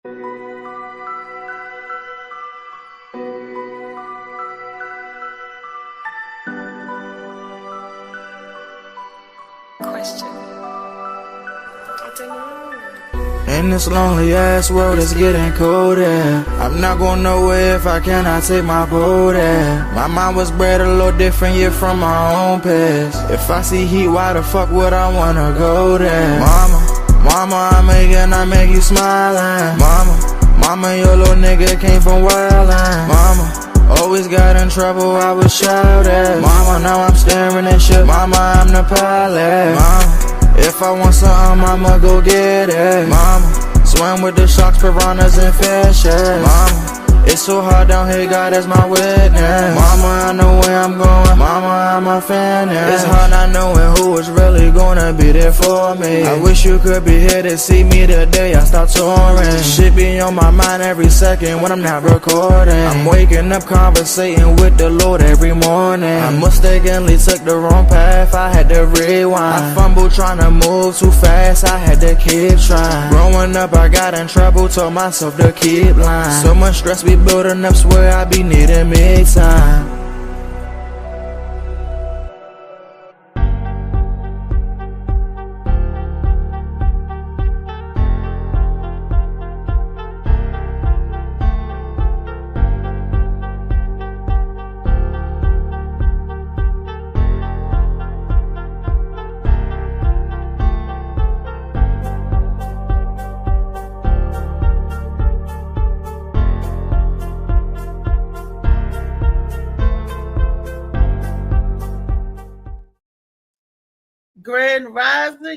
Question. In this lonely ass world, it's getting colder. I'm not going nowhere if I cannot take my boat there. My mind was bred a little different, yeah, from my own past. If I see heat, why the fuck would I wanna go there? Mama, I make you smiling. Mama, your little nigga came from wildin'. Mama, always got in trouble, I was shouted. Mama, now I'm staring at shit. Mama, I'm the pilot. Mama, if I want something, I'ma go get it. Mama, swim with the sharks, piranhas, and fishes. Mama, it's so hard down here, God is my witness. Mama, I know where I'm going. Mama, I'm a fan. It's hard not knowing who is really gonna be there for me. I wish you could be here to see me the day I start touring. Shit be on my mind every second when I'm not recording. I'm waking up conversating with the Lord every morning. I mistakenly took the wrong path, I had to rewind. I fumbled trying to move too fast, I had to keep trying. Growing up I got in trouble, told myself to keep lying. So much stress be building up, swear I be needing me time.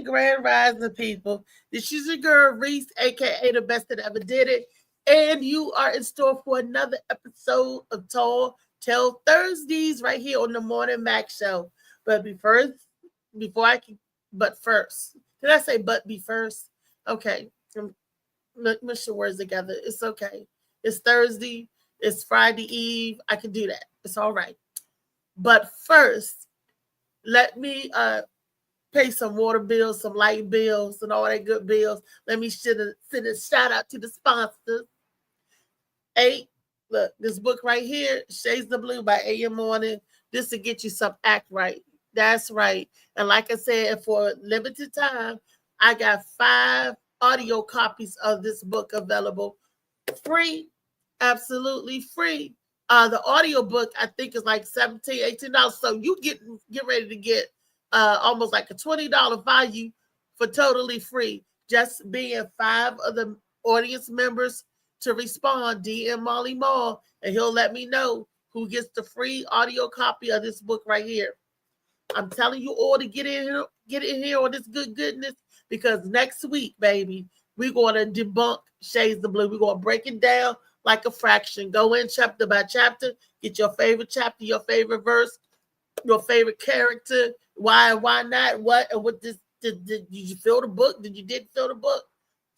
Grand Rising people. This is your girl Reese, aka the best that ever did it. And you are in store for another episode of Tall Tell Thursdays right here on the Morning Mac Show. But first, did I say but be first? Okay. Let's your words together. It's okay. It's Thursday. It's Friday Eve. I can do that. It's all right. But first, let me pay some water bills, some light bills, and all that good bills. Let me send a shout out to the sponsors. Look, this book right here, Shades of Blue by A.M. Morning. This will get you some act right. That's right. And like I said, for limited time, I got 5 audio copies of this book available. Free. Absolutely free. The audio book, I think, is like $17, $18. So you get ready to get almost like a $20 value for totally free. Just being 5 of the audience members to respond, DM Molly Mall, and he'll let me know who gets the free audio copy of this book right here. I'm telling you all to get in here on this goodness, because next week, baby, we're going to debunk Shades of Blue. We're going to break it down like a fraction. Go in chapter by chapter, get your favorite chapter, your favorite verse, your favorite character, why not, what this did you feel the book? Did you feel the book?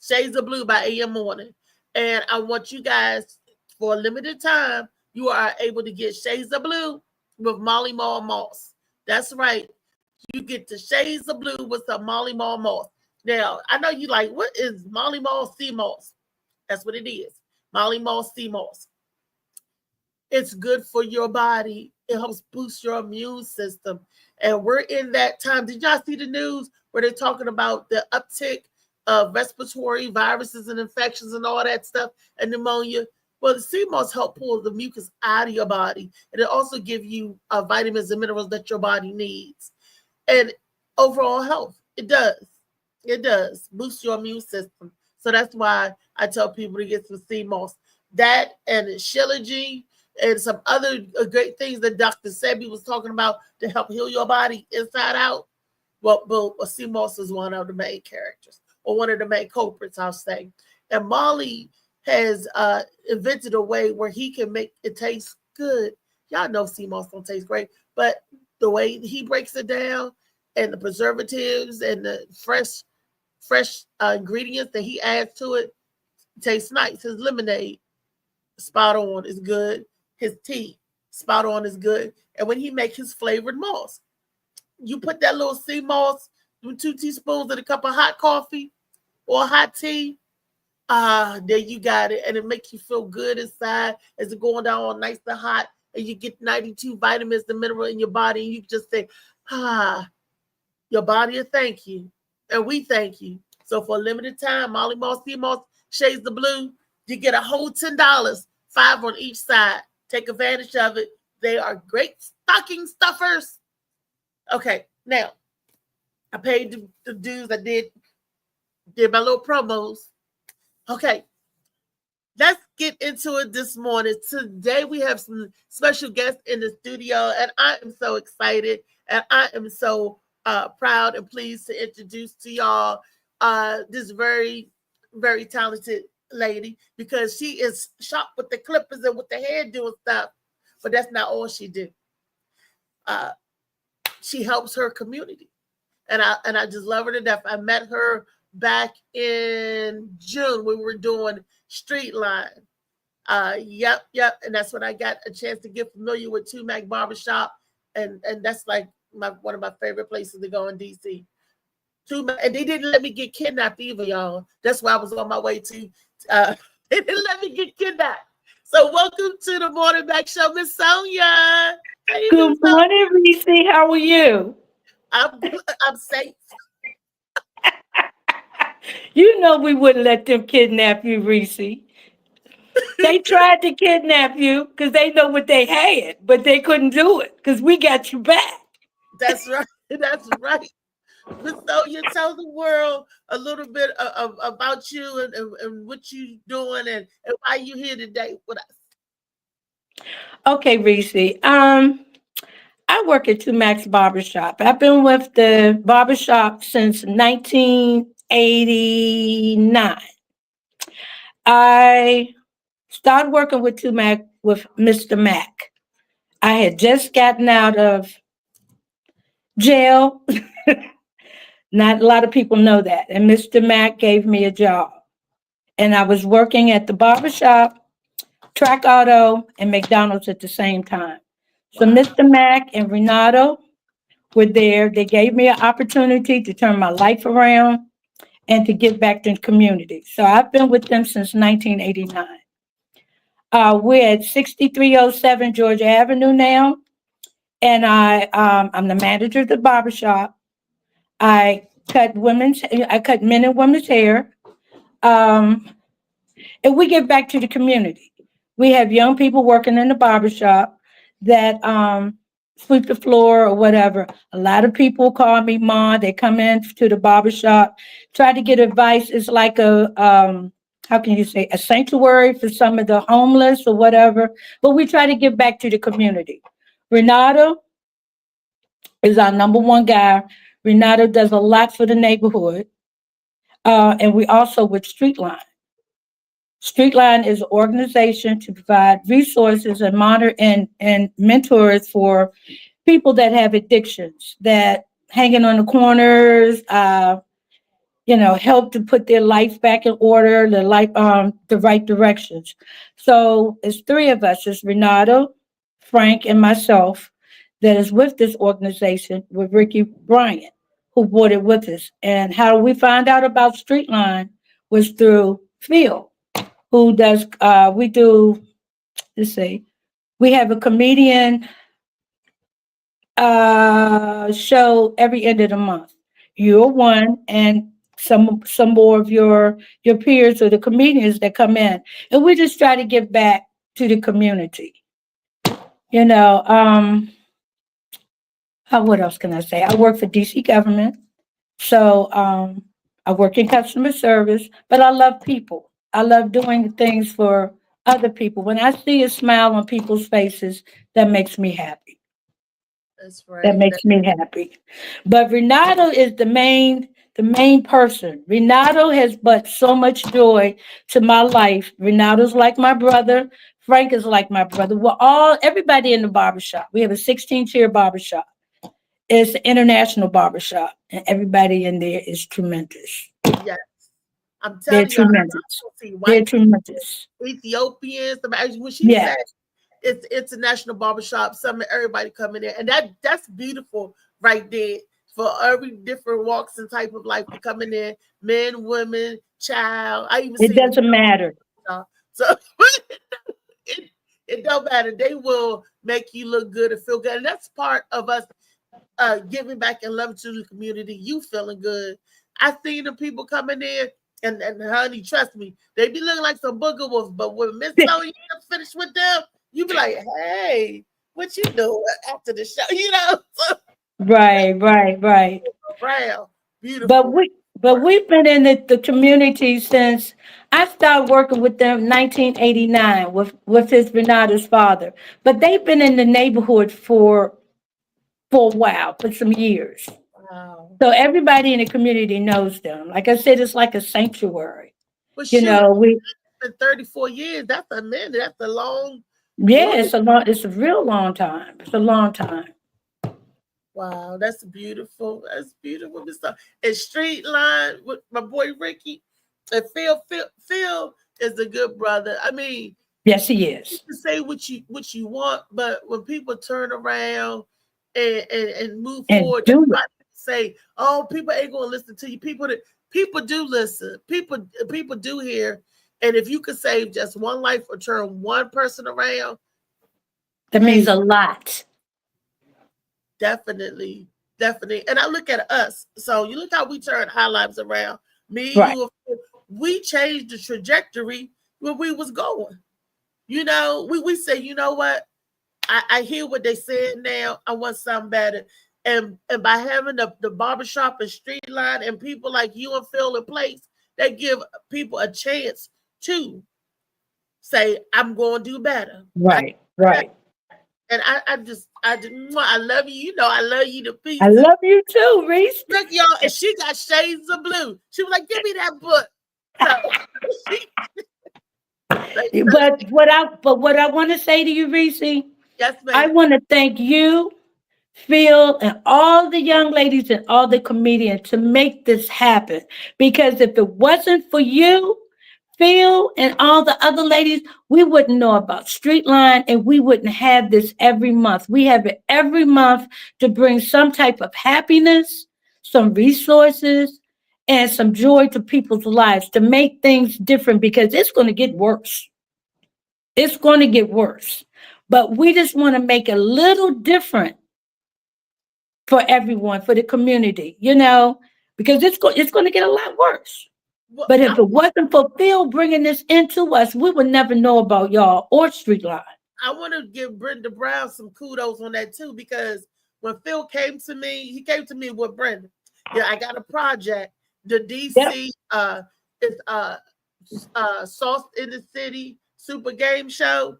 Shades of Blue by A.M. Morning. And I want you guys, for a limited time, you are able to get Shades of Blue with Molly Mall Moss. That's right. You get the Shades of Blue with some Molly Mall Moss. Now, I know you like, what is Molly Mall Sea Moss? That's what it is. Molly Mall Sea Moss. It's good for your body. It helps boost your immune system. And we're in that time. Did y'all see the news where they're talking about the uptick of respiratory viruses and infections and all that stuff and pneumonia? Well, the sea moss help pull the mucus out of your body. And it also give you vitamins and minerals that your body needs. And overall health, it does. It does. Boost your immune system. So that's why I tell people to get some sea moss. That and Shilajit and some other great things that Dr. Sebi was talking about to help heal your body inside out. Well, sea moss is one of the main characters, or one of the main culprits, I'll say. And Molly has invented a way where he can make it taste good. Y'all know sea moss don't taste great, but the way he breaks it down and the preservatives and the fresh ingredients that he adds to it tastes nice. His lemonade, spot on, is good. His tea, spot on, is good. And when he makes his flavored moss, you put that little sea moss, 2 teaspoons in a cup of hot coffee or hot tea, There you got it. And it makes you feel good inside as it going down all nice and hot. And you get 92 vitamins, the mineral in your body. And you just say, your body will thank you. And we thank you. So for a limited time, Molly Moss, Sea Moss, Shades the Blue, you get a whole $10, $5 on each side. Take advantage of it. They are great stocking stuffers. Okay, now I paid the dues. I did my little promos. Okay, let's get into it this morning. Today we have some special guests in the studio, and I am so excited, and I am so proud and pleased to introduce to y'all this very, very talented lady, because she is sharp with the clippers and with the hairdo and stuff, but that's not all she do. She helps her community, and I just love her to death. I met her back in June when we were doing Street Line. Yep, and that's when I got a chance to get familiar with Tumac Barbershop, and that's like one of my favorite places to go in DC. And they didn't let me get kidnapped either, y'all. That's why I was on my way to. They didn't let me get kidnapped. So welcome to the Morning Back Show, Miss Sonia. Good morning, Reese. How are you? I'm safe. You know we wouldn't let them kidnap you, Reese. They tried to kidnap you because they know what they had, but they couldn't do it because we got you back. That's right. That's right. Miss Sonia, tell the world a little bit about you and what you're doing and why you're here today with us. Okay, Reese. I work at Tumac Barbershop. I've been with the barbershop since 1989. I started working with Tumac with Mr. Mack. I had just gotten out of jail. Not a lot of people know that. And Mr. Mack gave me a job. And I was working at the barbershop, Track Auto, and McDonald's at the same time. So Mr. Mack and Renato were there. They gave me an opportunity to turn my life around and to give back to the community. So I've been with them since 1989. We're at 6307 Georgia Avenue now. And I'm the manager of the barbershop. I cut men and women's hair. And we give back to the community. We have young people working in the barbershop that sweep the floor or whatever. A lot of people call me Ma. They come in to the barbershop, try to get advice. It's like a, how can you say, a sanctuary for some of the homeless or whatever. But we try to give back to the community. Renato is our number one guy. Renato does a lot for the neighborhood. And we also with Streetline. Streetline is an organization to provide resources and monitor and mentors for people that have addictions, that hanging on the corners, help to put their life back in order, the right directions. So it's three of us. It's Renato, Frank, and myself that is with this organization with Ricky Bryant, who brought it with us. And how we find out about Streetline was through Phil, who does, we have a comedian show every end of the month. You're one, and some more of your peers or the comedians that come in. And we just try to give back to the community. What else can I say? I work for DC government. So I work in customer service, but I love people. I love doing things for other people. When I see a smile on people's faces, that makes me happy. That's right. That makes me happy. But Renato is the main person. Renato has brought so much joy to my life. Renato's like my brother. Frank is like my brother. Everybody in the barbershop. We have a 16-chair barbershop. It's an international barbershop, and everybody in there is tremendous. Yes. I'm telling you, They're tremendous. Ethiopians, when she said it's international barbershop, everybody coming in, and that's beautiful right there. for every different walks and type of life to come in there, men, women, child. I even It see doesn't matter. so it don't matter. They will make you look good and feel good. And that's part of us giving back and love to the community. You feeling good. I seen the people coming in and honey, trust me, they be looking like some booger wolves. But when Miss Zoe finished with them, you be like, hey, what you doing after the show? You know? Right. Brown, beautiful. But we've been in the community since I started working with them in 1989 with his Renata's father. But they've been in the neighborhood for a while, for some years. Wow. So everybody in the community knows them. Like I said, it's like a sanctuary. But You know, we been 34 years. That's a minute. That's a long. yeah, it's a real long time. It's a long time. Wow, that's beautiful. That's beautiful. And Street Line with my boy Ricky and Phil is a good brother. I mean, yes, he is. You can say what you want, but when people turn around and move forward, do it. Say, oh, people ain't gonna listen to you. People do listen. People do hear. And if you could save just one life or turn one person around, that means a lot. Definitely. And I look at us. So you look how we turned our lives around. Me, right. You, we changed the trajectory where we was going. You know, we say, you know what? I hear what they said now. I want something better. And by having the barbershop and Street Line and people like you and Phil in place, they give people a chance to say, I'm going to do better. Right. And I love you. You know, I love you to pieces. I love you too, Reese. Look, y'all, and she got shades of blue. She was like, give me that book. So, what I want to say to you, Reese, yes, ma'am. I want to thank you, Phil, and all the young ladies and all the comedians to make this happen. Because if it wasn't for you, Phil, and all the other ladies, we wouldn't know about Street Line and we wouldn't have this every month. We have it every month to bring some type of happiness, some resources, and some joy to people's lives to make things different because it's going to get worse. It's going to get worse. But we just want to make it a little different for everyone, for the community, you know, because it's going to get a lot worse. But if it wasn't for Phil bringing this into us, we would never know about y'all or Street Line. I want to give Brenda Brown some kudos on that too, because when Phil came to me, he came to me with Brenda. Yeah, I got a project. The DC is Sauce in the City Super Game Show.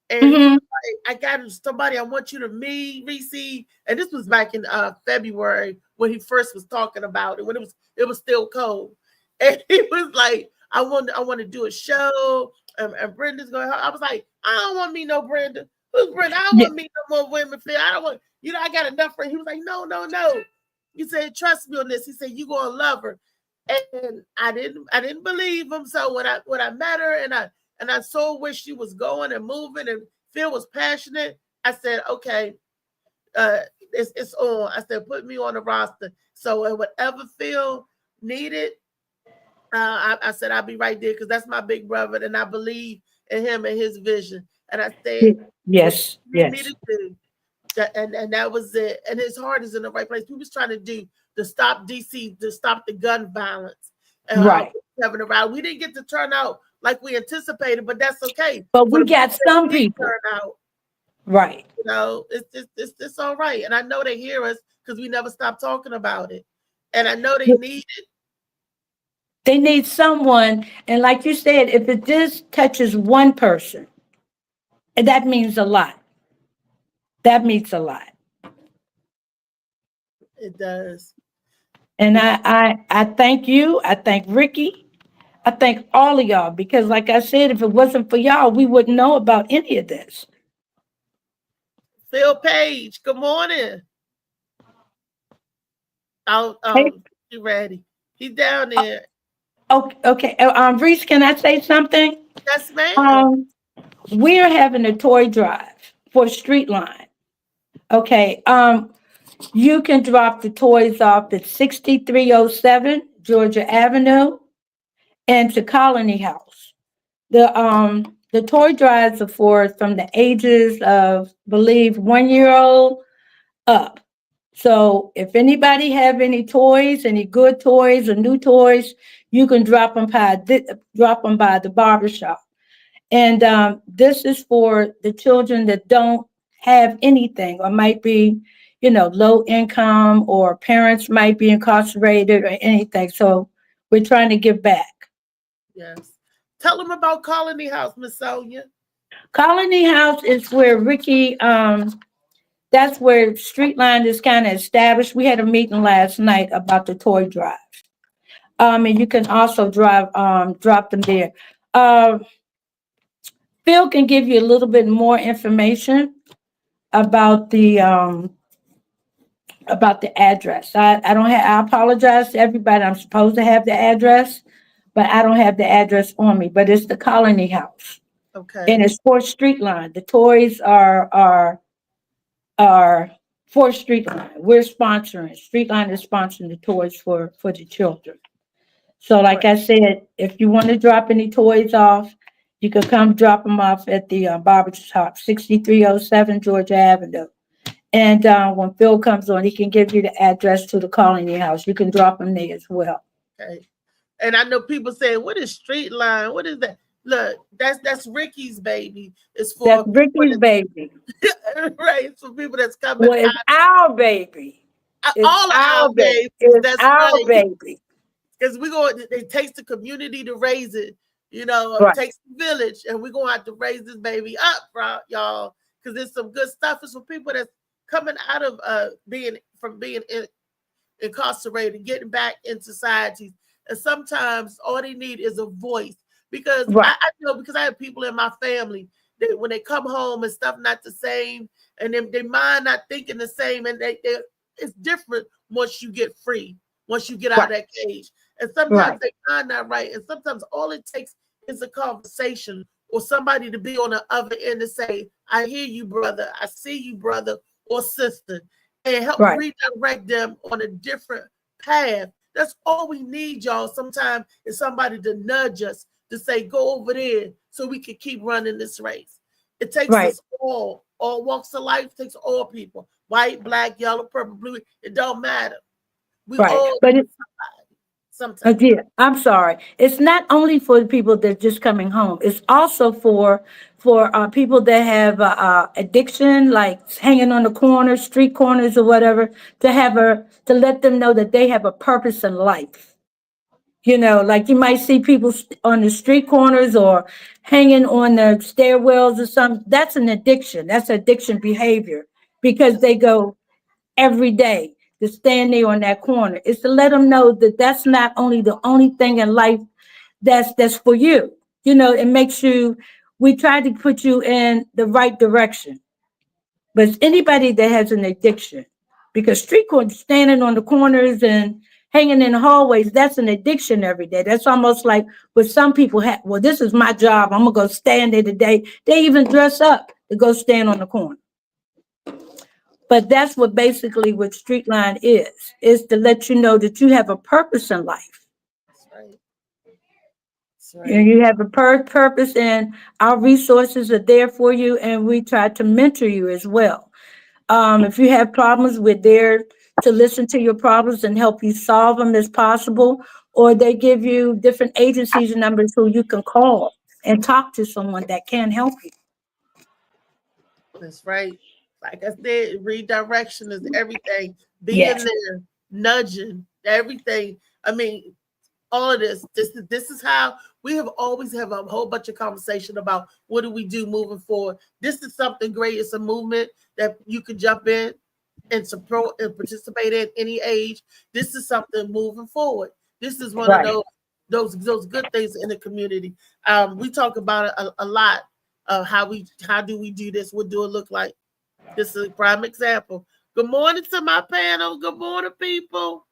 And I got somebody I want you to meet, Reese. And this was back in February when he first was talking about it, when it was still cold. And he was like, I want to do a show, and Brenda's going. I was like, I don't want me no Brenda. Who's Brenda? I don't want me no more women. I don't want. You know, I got enough for. He was like, no. He said, trust me on this. He said, you gonna love her, and I didn't believe him. So when I met her and I saw where she was going and moving, and Phil was passionate, I said, okay, it's on. I said, put me on the roster. So whatever Phil needed. I said I'll be right there because that's my big brother, and I believe in him and his vision. And I said, yes. And that was it. And his heart is in the right place. He was trying to stop DC, to stop the gun violence. And right. Having around, we didn't get to turn out like we anticipated, but that's okay. But we got some people turn out. Right. You know, it's all right. And I know they hear us because we never stop talking about it. And I know they need it. They need someone, and like you said, if it just touches one person, and that means a lot. That means a lot. It does. And I thank you. I thank Ricky. I thank all of y'all because, like I said, if it wasn't for y'all, we wouldn't know about any of this. Phil Page, good morning. Hey. You ready? He's down there. Okay. Reese, can I say something? Yes, ma'am. We're having a toy drive for Street Line. Okay. You can drop the toys off at 6307 Georgia Avenue and to Colony House. The toy drives are for from the ages of, believe, 1 year old up. So if anybody have any toys, any good toys or new toys, you can drop them by the barbershop. And this is for the children that don't have anything or might be, low income, or parents might be incarcerated or anything. So we're trying to give back. Yes. Tell them about Colony House, Miss Sonia. Colony House is where Ricky, that's where Streetline is kind of established. We had a meeting last night about the toy drive. And you can also drop them there. Phil can give you a little bit more information about the address. I don't have. I apologize to everybody. I'm supposed to have the address, but I don't have the address on me. But it's the Colony House, Okay. and it's 4th Street Line. The toys are 4th Street Line. We're sponsoring. Street Line is sponsoring the toys for the children. So, like I said, if you want to drop any toys off, you can come drop them off at the barbershop, 6307 Georgia Avenue. And when Phil comes on, he can give you the address to the Colony House. You can drop them there as well. Okay. And I know people say, "What is Street Line? What is that?" Look, that's Ricky's baby. It's for That's Ricky's baby. Right. It's for people that's coming. Well, it's our baby. It's all our baby. It's our baby. Because it takes the community to raise it. It takes the village, and we're gonna have to raise this baby up, y'all. Because there's some good stuff. It's for people that's coming out of being incarcerated, getting back in society. And sometimes all they need is a voice. Because I know, because I have people in my family that when they come home and stuff not the same, and then their mind not thinking the same, and it's different once you get free, once you get out of that cage. And sometimes they mind not right, and sometimes all it takes is a conversation or somebody to be on the other end and say, "I hear you, brother. I see you, brother or sister," and help redirect them on a different path. That's all we need, y'all. Sometimes is somebody to nudge us to say, "Go over there," so we can keep running this race. It takes us all walks of life, takes all people, white, black, yellow, purple, blue. It don't matter. We all need sometimes. Again, I'm sorry. It's not only for the people that are just coming home. It's also for people that have addiction, like hanging on the corners, street corners, or whatever. To let them know that they have a purpose in life. Like you might see people on the street corners or hanging on the stairwells or something. That's an addiction. That's addiction behavior, because they go every day to stand there on that corner. It's to let them know that that's not only the only thing in life that's for you. It makes we try to put you in the right direction. But it's anybody that has an addiction, because street corners, standing on the corners and hanging in the hallways, that's an addiction every day. That's almost like what some people have. Well, this is my job. I'm going to go stand there today. They even dress up to go stand on the corner. But that's what basically what Streetline is to let you know that you have a purpose in life. That's right. That's right. And you have a purpose, and our resources are there for you, and we try to mentor you as well. If you have problems, we're there to listen to your problems and help you solve them as possible, or they give you different agencies and numbers who you can call and talk to someone that can help you. That's right. Like I said, redirection is everything. Being there, nudging, everything. I mean, all of this. This is how we have always have a whole bunch of conversation about what do we do moving forward. This is something great. It's a movement that you can jump in and support and participate in any age. This is something moving forward. This is one of those good things in the community. We talk about it a lot of how do we do this? What do it look like? This is a prime example. Good morning to my panel. Good morning, people.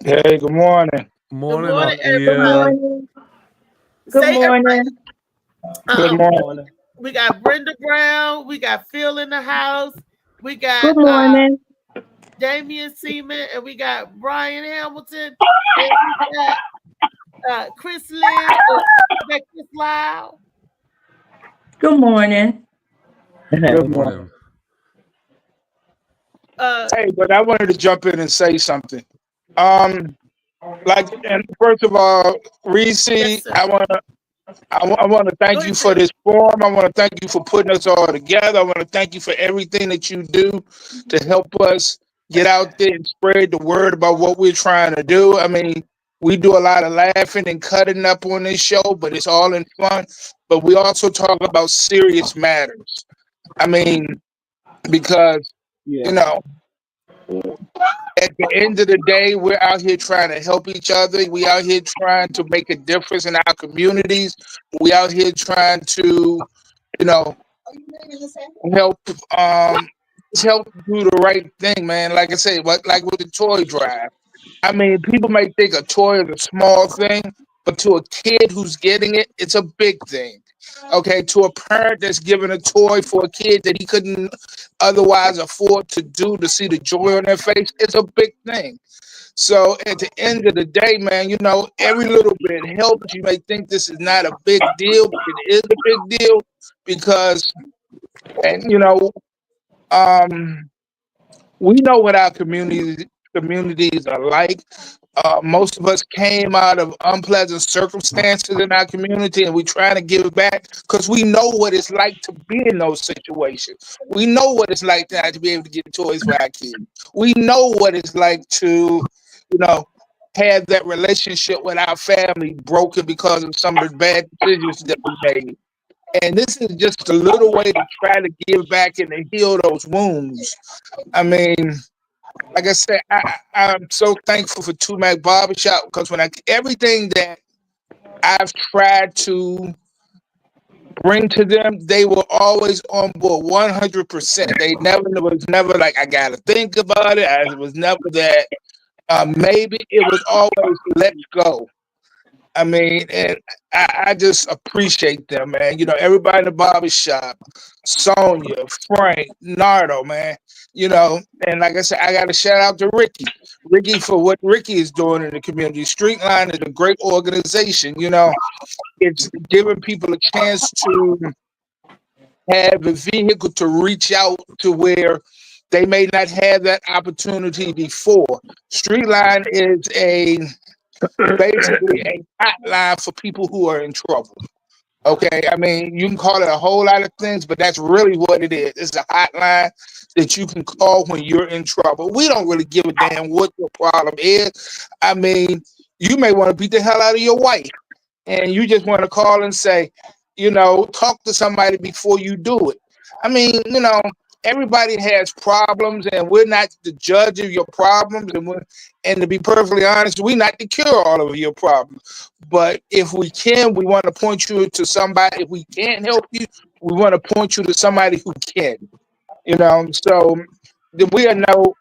Hey, good morning. Good morning, everybody. Good morning. Good morning. Good morning. We got Brenda Brown. We got Phil in the house. We got Good morning. Damian Seaman, and we got Brian Hamilton, and we got Chris Lynn, and Chris Lau. Good morning. Good morning. Hey, but I wanted to jump in and say something. And first of all, Reese, Yes, sir. I want to thank you for this forum. I want to thank you for putting us all together. I want to thank you for everything that you do to help us get out there and spread the word about what we're trying to do. I mean, we do a lot of laughing and cutting up on this show, but it's all in fun. But we also talk about serious matters. I mean, because, you know, at the end of the day, we're out here trying to help each other. We out here trying to make a difference in our communities. We out here trying to, you know, help do the right thing, man. Like I said, like with the toy drive. I mean, people may think a toy is a small thing, but to a kid who's getting it, it's a big thing. Okay, to a parent that's giving a toy for a kid that he couldn't otherwise afford to do to see the joy on their face, it's a big thing. So at the end of the day, man, you know, every little bit helps. You may think this is not a big deal, but it is a big deal because, and you know, we know what our communities are like. Most of us came out of unpleasant circumstances in our community, and we're trying to give back because we know what it's like to be in those situations. We know what it's like to have to be able to get toys for our kids. We know what it's like to, you know, have that relationship with our family broken because of some of the bad decisions that we made. And this is just a little way to try to give back and to heal those wounds. I mean, like I said, I'm so thankful for Tumac Barbershop because everything that I've tried to bring to them, they were always on board 100%. There was never like, I got to think about it. It was never that maybe. It was always let's go. I mean, and I just appreciate them, man. You know, everybody in the barbershop, Sonia, Frank, Nardo, man. You know, and like I said, I got to shout out to Ricky for what Ricky is doing in the community. Streetline is a great organization. You know, it's giving people a chance to have a vehicle to reach out to where they may not have that opportunity before. Streetline is basically a hotline for people who are in trouble. Okay, I mean, you can call it a whole lot of things, but that's really what it is. It's a hotline that you can call when you're in trouble. We don't really give a damn what your problem is. I mean, you may want to beat the hell out of your wife, and you just want to call and say, you know, talk to somebody before you do it. I mean, you know, everybody has problems, and we're not the judge of your problems. And to be perfectly honest, we're not to cure all of your problems. But if we can, we want to point you to somebody. If we can't help you, we want to point you to somebody who can. You know, so there's no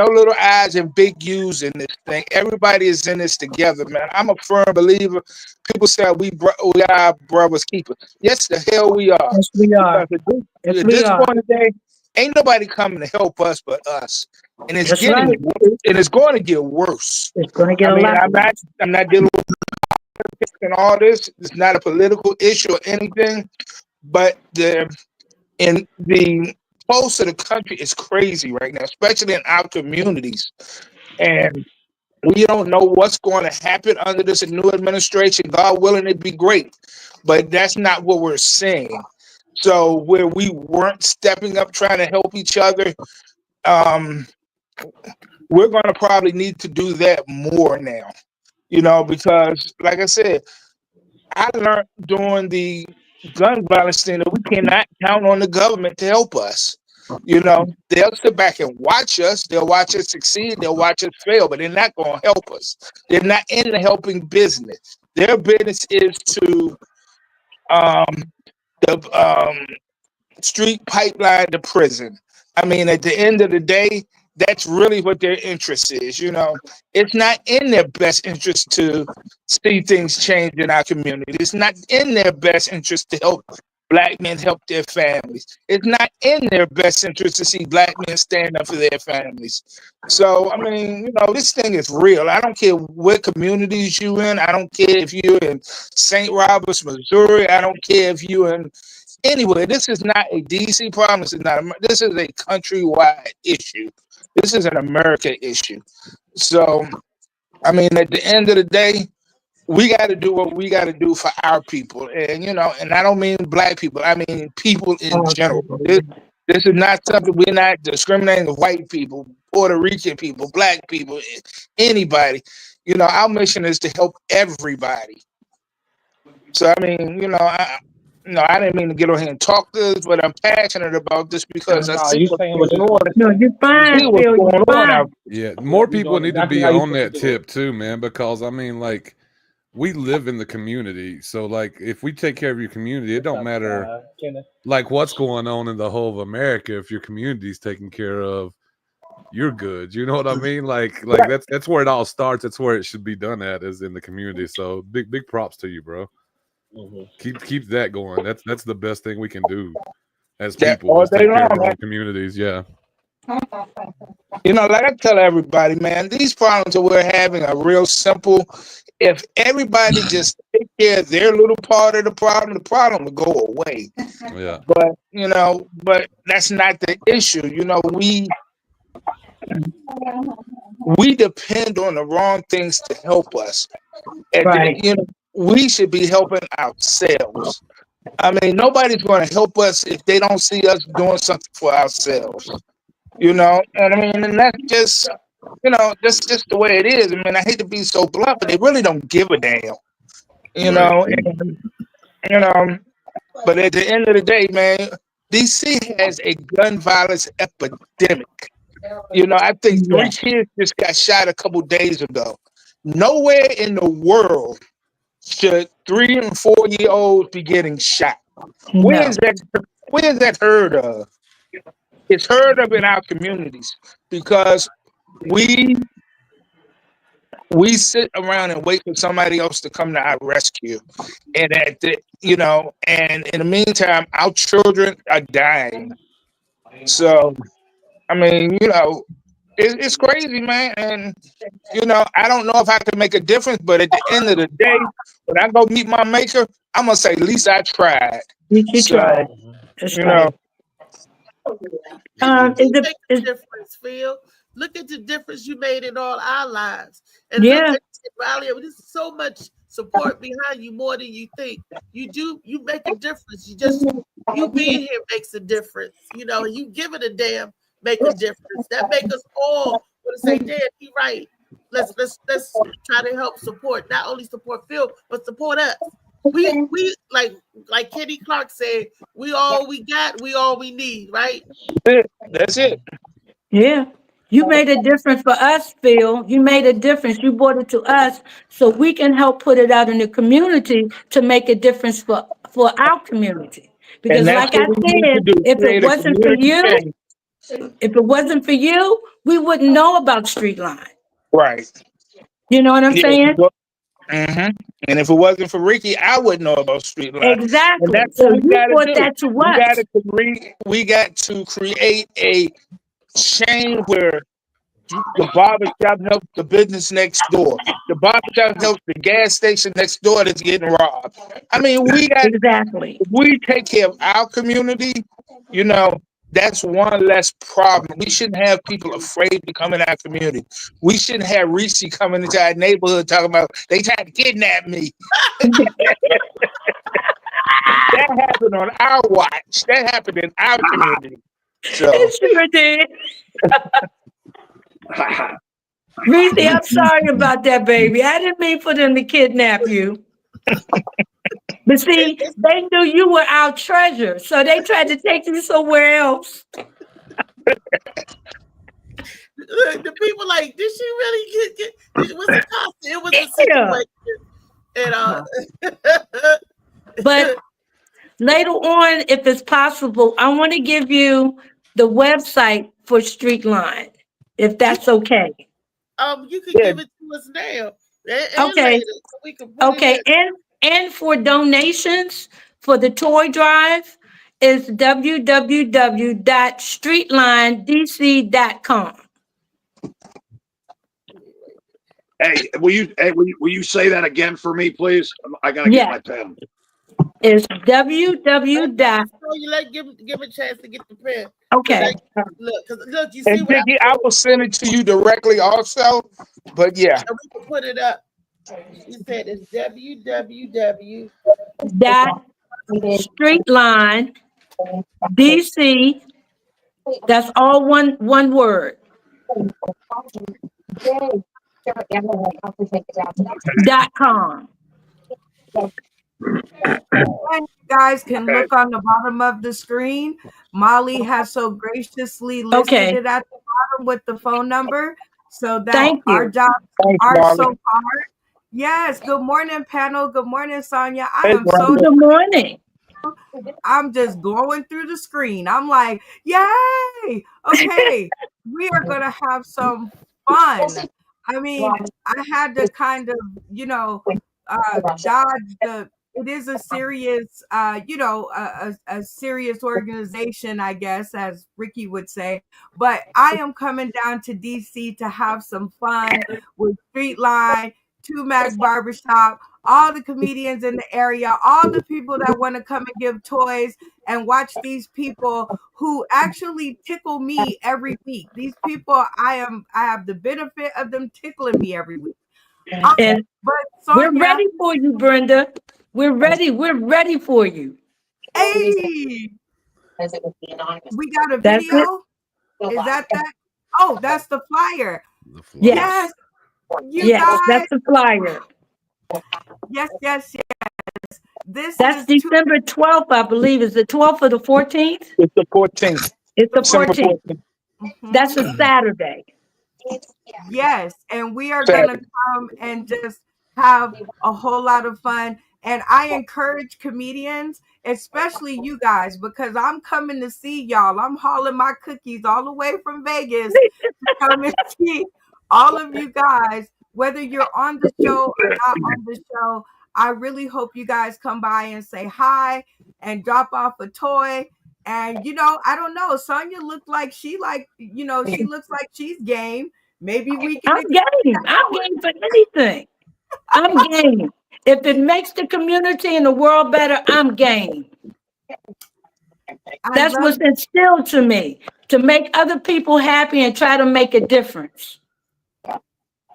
little I's and big U's in this thing. Everybody is in this together, man. I'm a firm believer. People say we are brothers keepers. Yes, the hell we are. Yes, we are. At this point in the day, ain't nobody coming to help us but us. And it's That's getting right. and it's going to get worse. It's going to get I a mean, lot. I'm not dealing with politics and all this. It's not a political issue or anything, but in the pulse of the country is crazy right now, especially in our communities. And we don't know what's going to happen under this new administration. God willing, it'd be great. But that's not what we're seeing. So where we weren't stepping up trying to help each other, we're going to probably need to do that more now. You know, because like I said, I learned during the gun violence thing that we cannot count on the government to help us. You know, they'll sit back and watch us. They'll watch us succeed. They'll watch us fail, but they're not going to help us. They're not in the helping business. Their business is to the street pipeline to prison. I mean, at the end of the day, that's really what their interest is. You know, it's not in their best interest to see things change in our community. It's not in their best interest to help black men help their families. It's not in their best interest to see black men stand up for their families. So, I mean, you know, this thing is real. I don't care what communities you in. I don't care if you're in St. Roberts, Missouri. I don't care if you're in anywhere. This is not a DC problem. This is a countrywide issue. This is an America issue. So, I mean, at the end of the day, we got to do what we got to do for our people. And, you know, and I don't mean black people. I mean people in general. This is not something, we're not discriminating against white people, Puerto Rican people, black people, anybody. You know, our mission is to help everybody. So, I mean, you know, I didn't mean to get on here and talk this, but I'm passionate about this because I see what's going on. No, you're fine, Phil. You're fine. Yeah, more people need to be on that tip too, man, because I mean, like, we live in the community. So, like, if we take care of your community, it don't matter, like, what's going on in the whole of America. If your community's taken care of, you're good. You know what I mean? Like that's where it all starts. That's where it should be done at, is in the community. So, big props to you, bro. Keep that going. That's the best thing we can do as people. Take care of our communities. Yeah. You know, like I tell everybody, man, these problems that we're having are real simple. If everybody just take care of their little part of the problem will go away. Yeah. But, you know, that's not the issue. You know, we depend on the wrong things to help us. And, Right. you know, we should be helping ourselves. I mean, nobody's going to help us if they don't see us doing something for ourselves. You know, and I mean, and that's just, you know, that's just the way it is. I mean, I hate to be so blunt, but they really don't give a damn. You know, and, you know, but at the end of the day, man, DC has a gun violence epidemic. You know, I think 3 kids just got shot a couple days ago. Nowhere in the world should 3 and 4 year olds be getting shot. Where is that heard of? It's heard of in our communities because we sit around and wait for somebody else to come to our rescue, and you know, and in the meantime, our children are dying. So, I mean, you know, it's crazy, man. And you know, I don't know if I can make a difference, but at the end of the day, when I go meet my maker, I'm gonna say, at least I tried. You tried. That's you right. know. You make a difference, Phil. Look at the difference you made in all our lives. And Yeah. look at Riley, there's so much support behind you, more than you think. You make a difference. You being here makes a difference. You know, you give it a damn make a difference. That make us all want to say, damn, you're right. Let's try to help support, not only support Phil, but support us. We like Kenny Clark said, we all we got, we all we need, right? That's it. Yeah. You made a difference for us, Phil. You made a difference. You brought it to us so we can help put it out in the community to make a difference for our community. Because like I said, if it wasn't for you, we wouldn't know about Streetline. Right. You know what I'm saying? Mm-hmm. And if it wasn't for Ricky, I wouldn't know about Streetline. Exactly. So you brought that to us. We got to create a chain where the barbershop helps the business next door. The barbershop helps the gas station next door that's getting robbed. I mean, if we take care of our community, you know, that's one less problem. We shouldn't have people afraid to come in our community. We shouldn't have Reese coming into our neighborhood talking about they tried to kidnap me. That happened on our watch. That happened in our community. So. It sure did. Reese, I'm sorry about that, baby. I didn't mean for them to kidnap you. But see, they knew you were our treasure, so they tried to take you somewhere else. The people like, did she really get it was a costume, it was a situation. And but later on, if it's possible, I want to give you the website for Streetline, if that's okay. You can give it to us now. And okay. later, so we can put and for donations, for the toy drive is www.streetlinedc.com. Hey, will you say that again for me, please? I gotta get Yeah. my pen. It's www. So you give a chance to get the pen. Okay. Look, you see And what Vicky, I will send it to you directly also. But yeah. and we can put it up. You said it's www. Streetline DC. That's all one word. .com. And you guys can look on the bottom of the screen. Molly has so graciously listed it at the bottom with the phone number so that Thank you. our jobs Thanks, are Molly. so hard. Yes. Good morning, panel. Good morning, Sonia. Good morning. I'm just going through the screen. I'm like, yay! Okay, we are gonna have some fun. I mean, I had to kind of, dodge the. It is a serious, a serious organization, I guess, as Ricky would say. But I am coming down to DC to have some fun with Streetline, Tumac Barbershop, all the comedians in the area, all the people that want to come and give toys and watch these people who actually tickle me every week. These people, I have the benefit of them tickling me every week. And but Sonia, we're ready for you, Brenda. We're ready. We're ready for you. Hey, we got a video. Is that? Oh, that's the flyer. Yes. You guys. That's the flyer. Yes. That's December 12th, I believe. Is the 12th or the 14th? It's the 14th. It's the December 14th. 14th. That's a Saturday. Yes, and we are going to come and just have a whole lot of fun. And I encourage comedians, especially you guys, because I'm coming to see y'all. I'm hauling my cookies all the way from Vegas to come and see all of you guys, whether you're on the show or not on the show. I really hope you guys come by and say hi and drop off a toy. And, I don't know. Sonia looked like she looks like she's game. Maybe we can. I'm game. I'm game for anything. I'm game. If it makes the community and the world better, I'm game. That's what's instilled to me, to make other people happy and try to make a difference.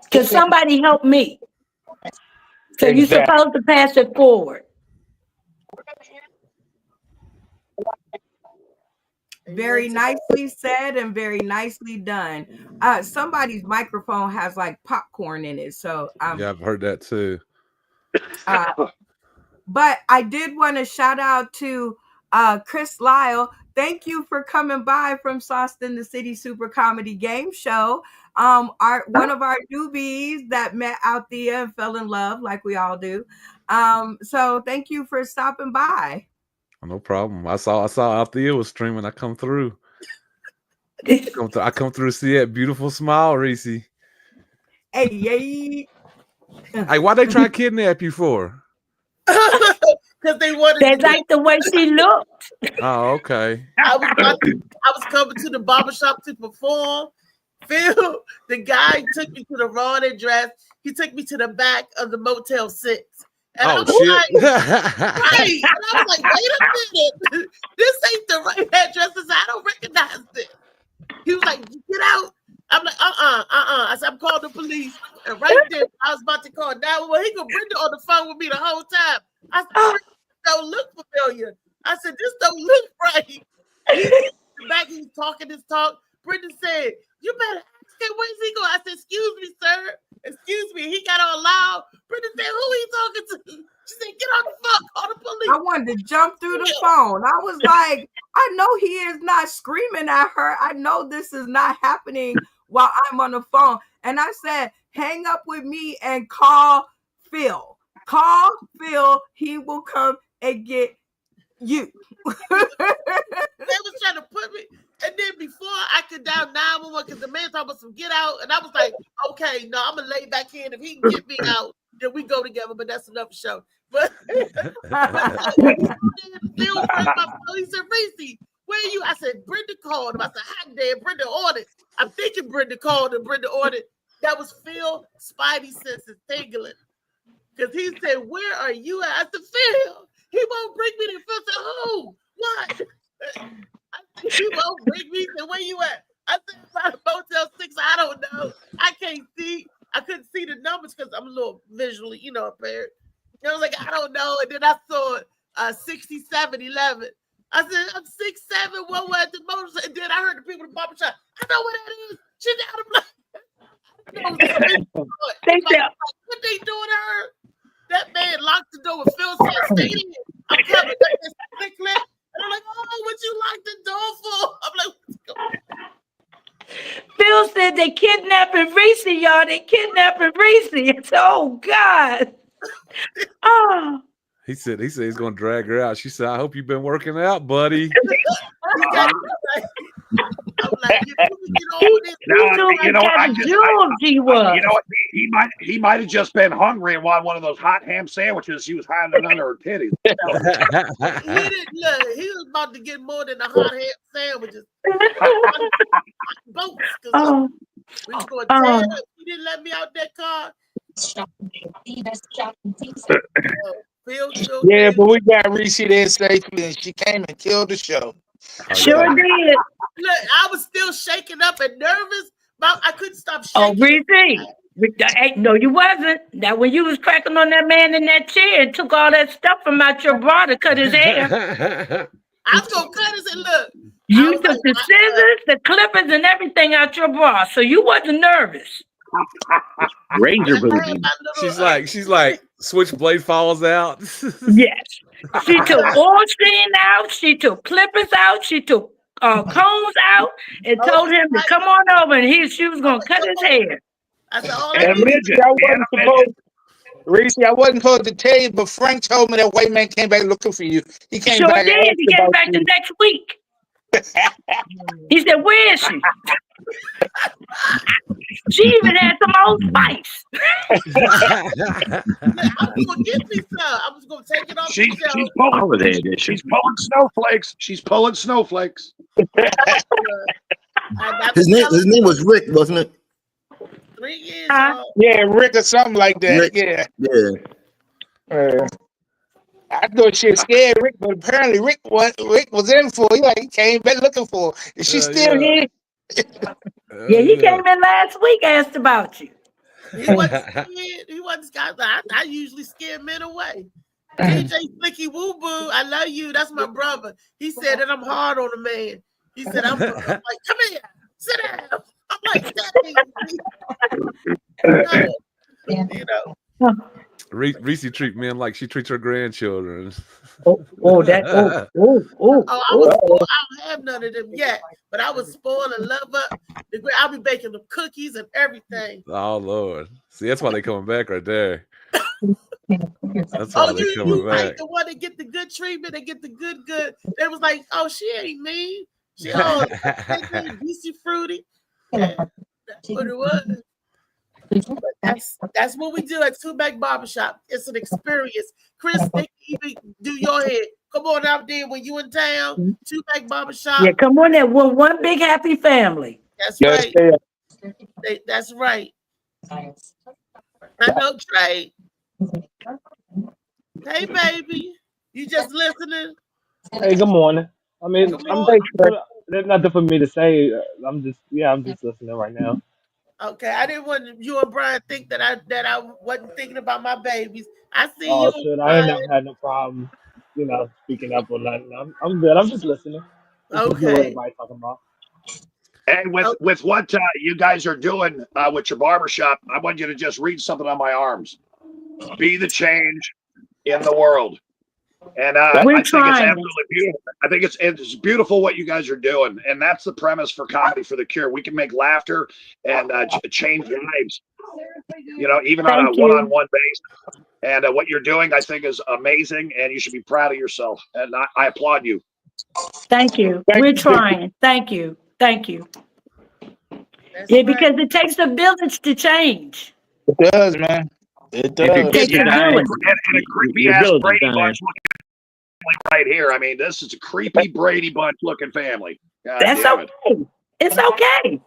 Because somebody helped me. So you're supposed to pass it forward. Very nicely said and very nicely done. Somebody's microphone has like popcorn in it. So yeah, I've heard that too. But I did want to shout out to Chris Lyle. Thank you for coming by from Sauceton, the City Super Comedy Game Show. One of our newbies that met Althea and fell in love like we all do. So thank you for stopping by. No problem. I saw Althea was streaming. I come through. I come through to see that beautiful smile, Reese. Hey, why they try to kidnap you for? Because they like the way she looked. Oh, okay. I was coming to the barbershop to perform. Phil, the guy took me to the wrong address. He took me to the back of the Motel 6. And I was shit. right. And I was like, wait a minute. This ain't the right address. I don't recognize this. He was like, get out. I'm like, I said, I'm calling the police. And right there, I was about to call 911. He could Brenda on the phone with me the whole time. I said, this don't look familiar. I said, this don't look right. Back, he's talking his talk. Brenda said, you better ask him, where's he going? I said, excuse me, sir. Excuse me. He got all loud. Brenda said, who he talking to? She said, get on the phone, call the police. I wanted to jump through the phone. I was like, I know he is not screaming at her. I know this is not happening while I'm on the phone. And I said, hang up with me and call Phil. Call Phil. He will come and get you. They was trying to put me. And then before I could dial 911, because the man talking about some get out, and I was like, okay, no, I'm gonna lay back in. If he can get me out, then we go together. But that's another show. But Phil bring my phone. He said, Reese, where you? I said, Brenda called him. I said, hi, Dad. Brenda ordered. I'm thinking Brenda called and Brenda ordered. That was Phil Spidey senses tingling. Because he said, where are you at? I said, Phil, he won't bring me to Phil said, who? What? I said, he won't bring me to where you at? I said, about Motel 6, I don't know. I can't see. I couldn't see the numbers because I'm a little visually, impaired. I was like, I don't know. And then I saw 6711. I said, I'm 6'7", what was the motor? And then I heard the people in the barber shop. I know what that is. She's out of blood. What they doing to her? That man locked the door with Phil said, stay in. I'm coming. Click. And I'm like, oh, what you locked the door for? I'm like, what's going on? Phil said they kidnapping Reese, y'all. They kidnapping Reese. Oh God. Oh. He said he's gonna drag her out. She said, I hope you've been working out, buddy. I'm like, he might have just been hungry and wanted one of those hot ham sandwiches she was hiding under her titties. He didn't look. He was about to get more than the hot ham sandwiches. Oh. We was going to tear up. He didn't let me out that car. Yeah, but we got Reese there safely, and she came and killed the show. Sure did. Look, I was still shaking up and nervous, but I couldn't stop shaking. Oh, Reese. No, you wasn't. That when you was cracking on that man in that chair and took all that stuff from out your bra to cut his hair. I was gonna cut his and look. You took the scissors, the clippers, and everything out your bra, so you wasn't nervous. Razor booty. She's like, switchblade falls out. Yes. She took Ornstein out. She took clippers out. She took combs out and told him to come on over, and she was gonna cut his hair. I said, Reese, I wasn't supposed to tell you, but Frank told me that white man came back looking for you. He came sure back. Did. He came back the next week. He said, "Where is she?" She even had some Old Spice. I was gonna get me some. I was gonna take it off. She's pulling snowflakes. She's pulling snowflakes. His name was Rick, wasn't it? 3 years Yeah, Rick or something like that. Rick. Yeah. I thought she was scared Rick, but apparently Rick was in for it. He came back looking for her. Is she still here? Yeah, he came in last week, asked about you. He wasn't scared. He wasn't scared. I usually scare men away. DJ Slicky Woo Boo, I love you. That's my brother. He said that I'm hard on a man. He said, I'm like, come here, sit down. I'm like, Reese treat men like she treats her grandchildren. I don't have none of them yet, but I was spoiled and love her. I'll be baking them cookies and everything. Oh Lord, see that's why they coming back right there. That's why they coming back. Like the one that get the good treatment, they get the good. They was like, oh, she ain't mean. She all juicy fruity. Yeah, that's what it was. That's what we do at Two Back Barbershop. It's an experience. Chris, they can even do your hair. Come on out there when you in town. Two Back Barbershop. Yeah, come on there. We're one big happy family. That's right. That's right. I know, Trey. Hey, baby. You just listening? Hey, good morning. I mean, there's nothing for me to say. I'm just listening right now. Okay, I didn't want you and Brian think that I wasn't thinking about my babies. I see you. Shit, I ain't never had no problem, speaking up or nothing. I'm good. I'm just listening. Okay. What everybody talking about. And with what you guys are doing with your barbershop, I want you to just read something on my arms. Be the change in the world. And I think it's absolutely beautiful. I think it's beautiful what you guys are doing. And that's the premise for Comedy for the Cure. We can make laughter and change lives, even on a one-on-one basis. And what you're doing, I think, is amazing. And you should be proud of yourself. And I applaud you. Thank you. We're trying. Thank you. Because it takes a village to change. It does, man. It If your does. They kids are should do dying, it. And a creepy your ass village is Brady dying. Bunch looking family right here. I mean, this is a creepy Brady Bunch looking family. God That's damn it. okay. It's okay.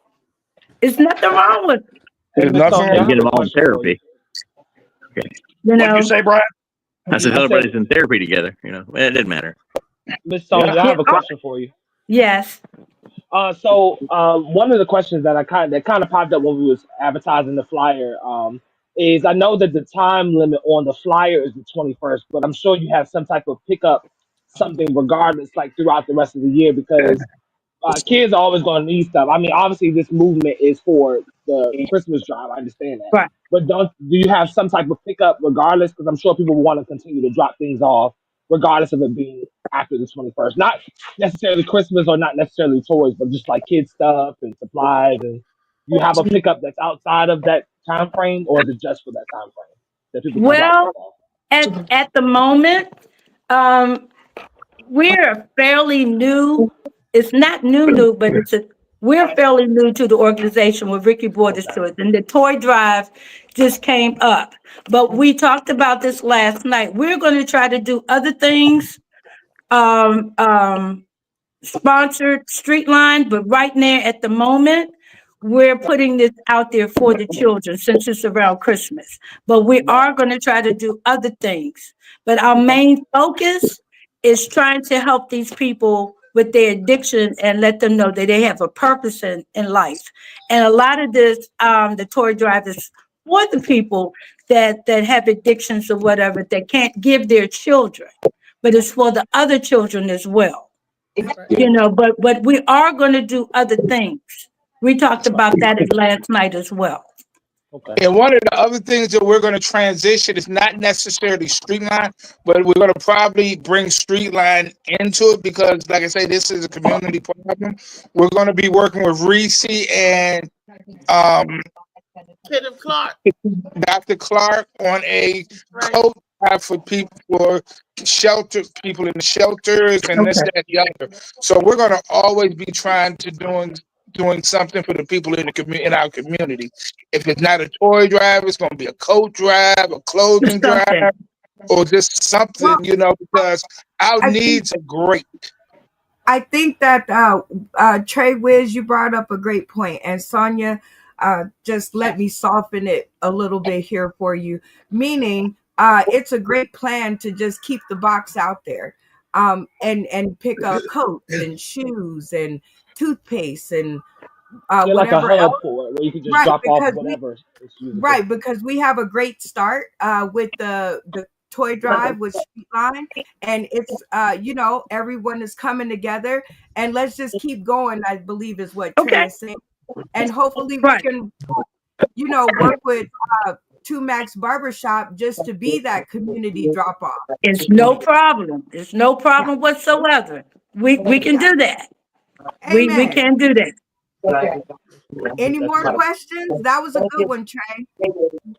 It's nothing wrong with it, Hey, There's Miss nothing Sonia, I You wrong. have get a them all in question for you. therapy. you What'd you know. say, Brian? I said I said, everybody's in therapy together. You know, it didn't matter. Miss Sonia, I Yeah. have a question for you. Yes. So one of the questions that kind of popped up when we was advertising the flyer is I know that the time limit on the flyer is the 21st, but I'm sure you have some type of pickup something regardless, like throughout the rest of the year, because kids are always going to need stuff. I mean, obviously this movement is for the Christmas drive. I understand that, Right. but do you have some type of pickup regardless? Because I'm sure people want to continue to drop things off regardless of it being after the 21st. Not necessarily Christmas or not necessarily toys, but just like kids stuff and supplies. And you have a pickup that's outside of that time frame, or is it just for that time frame that people can drop Well, stuff off? at the moment, um, we're fairly new. It's not new, but we're fairly new to the organization with Ricky Borders to it, and the toy drive just came up. But we talked about this last night. We're going to try to do other things, um, um, sponsored street line, but right now at the moment, we're putting this out there for the children since it's around Christmas. But we are going to try to do other things. But our main focus is trying to help these people with their addiction and let them know that they have a purpose in life. And a lot of this, the toy drive is for the people that have addictions or whatever that can't give their children, but it's for the other children as well. You know, but we are going to do other things. We talked about that last night as well. Okay. And one of the other things that we're going to transition is not necessarily Streetline, but we're going to probably bring Streetline into it because, like I say, this is a community problem. We're going to be working with Reese and Kenneth Clark. Dr. Clark on a Right. coat for people, for shelter people in the shelters and this, that, and the other. So we're going to always be trying to doing something for the people in the in our community. If it's not a toy drive, it's going to be a coat drive, a clothing drive, or just something, Well, you know, because our I think needs are great. I think that Trey Wiz, you brought up a great point, and Sonia, just let me soften it a little bit here for you. Meaning, it's a great plan to just keep the box out there, and pick up coats and shoes and toothpaste and Yeah, like a whatever hub else. for it where you can just Right, drop off because whatever it's usable. right, because we have a great start with the toy drive with Streetline, and it's you know, everyone is coming together, and let's just keep going. I believe is what Trey Okay. is saying, and hopefully we Right. can, you know, work with Two Max Barbershop just to be that community drop off. It's no problem. It's no problem whatsoever. We can do that. We Amen. can do that. Any That's more right. questions? That was a good one, Trey.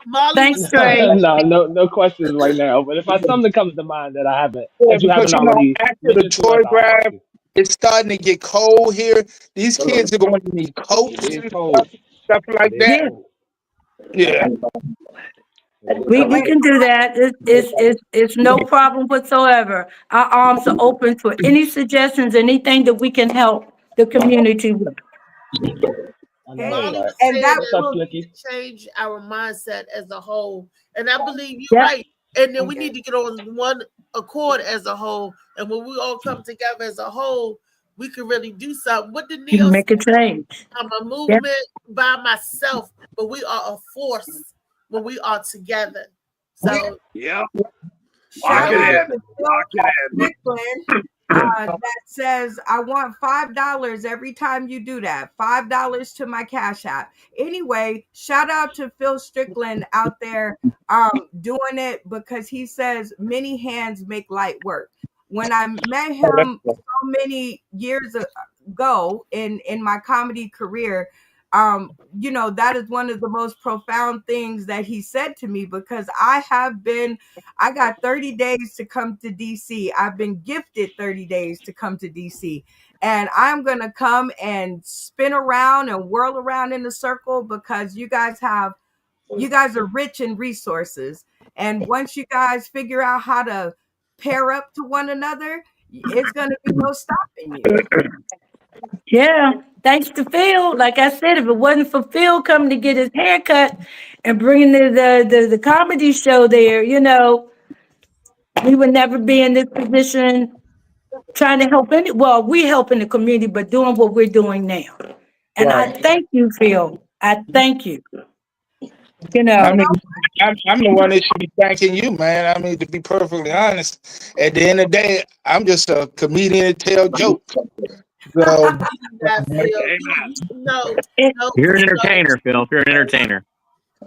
Molly Thanks, was Trey. saying, No questions right now. But if something comes to mind that I haven't, Yeah, that you because haven't you know, already after the mentioned to toy us, I'll ask drive, you. it's starting to get cold here. These kids are going to need coats It is and cold. stuff like It is Yeah, that. cold. Yeah. It is we cold. can do that. It's no problem whatsoever. Our arms are open for any suggestions, anything that we can help the community with. I know Hey, that's Molly right. was and saying that What's that up, we will need Slicky? to change our mindset as a whole. And I believe you're Yep. right. And then we need to get on one accord as a whole. And when we all come together as a whole, we can really do something. What did You Neil say? make a change. I'm a Yep. movement by myself, but we are a force when we are together. So Yeah. shout Lock it out in. to Lock Phil it in. Strickland that says, I want $5 every time you do that. $5 to my Cash App. Anyway, shout out to Phil Strickland out there doing it, because he says many hands make light work. When I met him so many years ago in my comedy career, you know, that is one of the most profound things that he said to me, because I got 30 days to come to DC. I've been gifted 30 days to come to DC. And I'm going to come and spin around and whirl around in a circle, because you guys have You guys are rich in resources. And once you guys figure out how to pair up to one another, it's going to be no stopping you. Yeah, thanks to Phil. Like I said, if it wasn't for Phil coming to get his haircut and bringing the comedy show there, you know, we would never be in this position trying to help we're helping the community, but doing what we're doing now. And I thank you, Phil. I thank you. You know, I mean, I'm the one that should be thanking you, man. I mean, to be perfectly honest, at the end of the day, I'm just a comedian that tell jokes. So, You're an entertainer, Phil. You're an entertainer.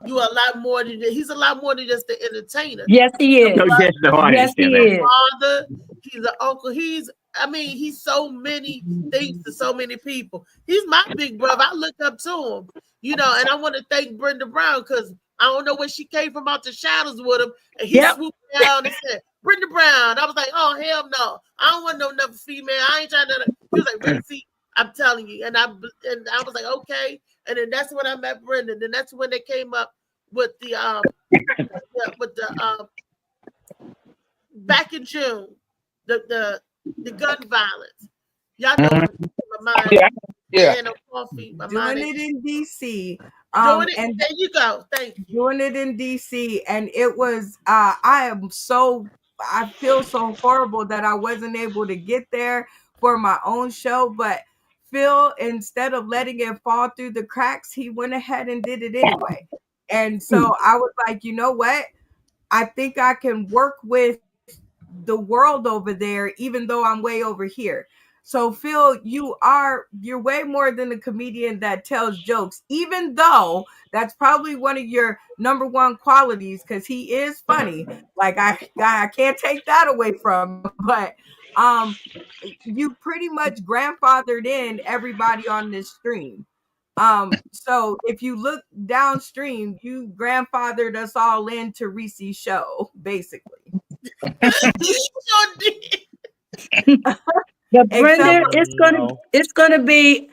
You are a lot more than he's a lot more than just the entertainer. Yes, he is. Yes, he is. Father, he's an uncle. He's so many things to so many people. He's my big brother. I look up to him, you know, and I want to thank Brenda Brown because I don't know where she came from out the shadows with him, and he swooped down and said, Brenda Brown. I was like, oh, hell no. I don't want no another female. I ain't trying to. He was like, Ritzy, I'm telling you. And I was like, okay. And then that's when I met Brenda. Then that's when they came up with the back in June, the gun violence. Y'all know my mind. Doing it in DC. Doing it, and there you go. Thank you. Doing it in DC. And it was I feel so horrible that I wasn't able to get there for my own show, but Phil, instead of letting it fall through the cracks, he went ahead and did it anyway. And so I was like, you know what? I think I can work with the world over there, even though I'm way over here. So Phil, you're way more than a comedian that tells jokes, even though that's probably one of your number one qualities, because he is funny. Like I can't take that away from him, but you pretty much grandfathered in everybody on this stream. So if you look downstream, you grandfathered us all into Reese's show, basically. But Brenda, it's gonna be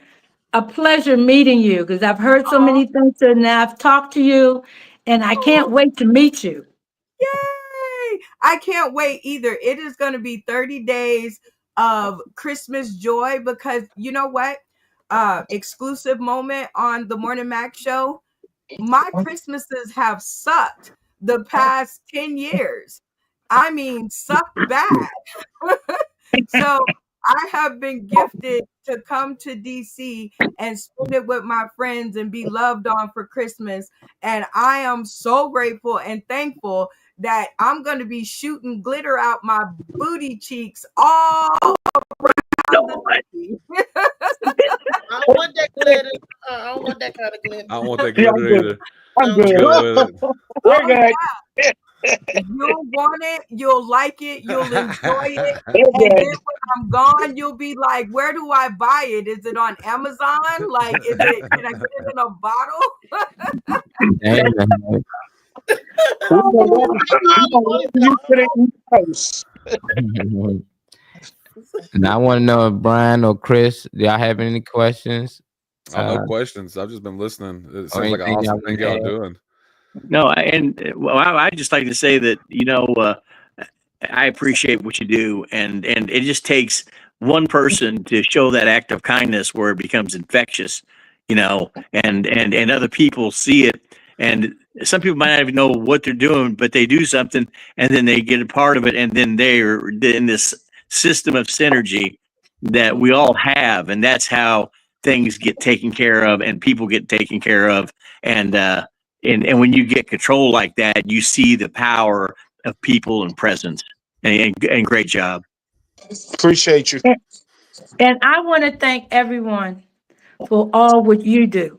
a pleasure meeting you because I've heard so many things and I've talked to you, and I can't wait to meet you. Yay! I can't wait either. It is going to be 30 days of Christmas joy because you know what? Exclusive moment on the Morning Mac show. My Christmases have sucked the past 10 years. I mean, sucked bad. So I have been gifted to come to DC and spend it with my friends and be loved on for Christmas. And I am so grateful and thankful that I'm going to be shooting glitter out my booty cheeks all around the city. I don't want that glitter. I don't want that kind of glitter. I don't want that glitter either. I'm good. We're good. You'll want it, you'll like it, you'll enjoy it, and then when I'm gone, you'll be like, "Where do I buy it? Is it on Amazon? Like, can I get it in a bottle?" And I want to know if Brian or Chris, do y'all have any questions? No questions. I've just been listening. It sounds like an awesome thing y'all doing. No, I just like to say that, you know, I appreciate what you do, and it just takes one person to show that act of kindness where it becomes infectious, you know, and other people see it, and some people might not even know what they're doing, but they do something, and then they get a part of it, and then they're in this system of synergy that we all have, and that's how things get taken care of, and people get taken care of, and when you get control like that, you see the power of people and presence. And great job. Appreciate you. And I want to thank everyone for all what you do.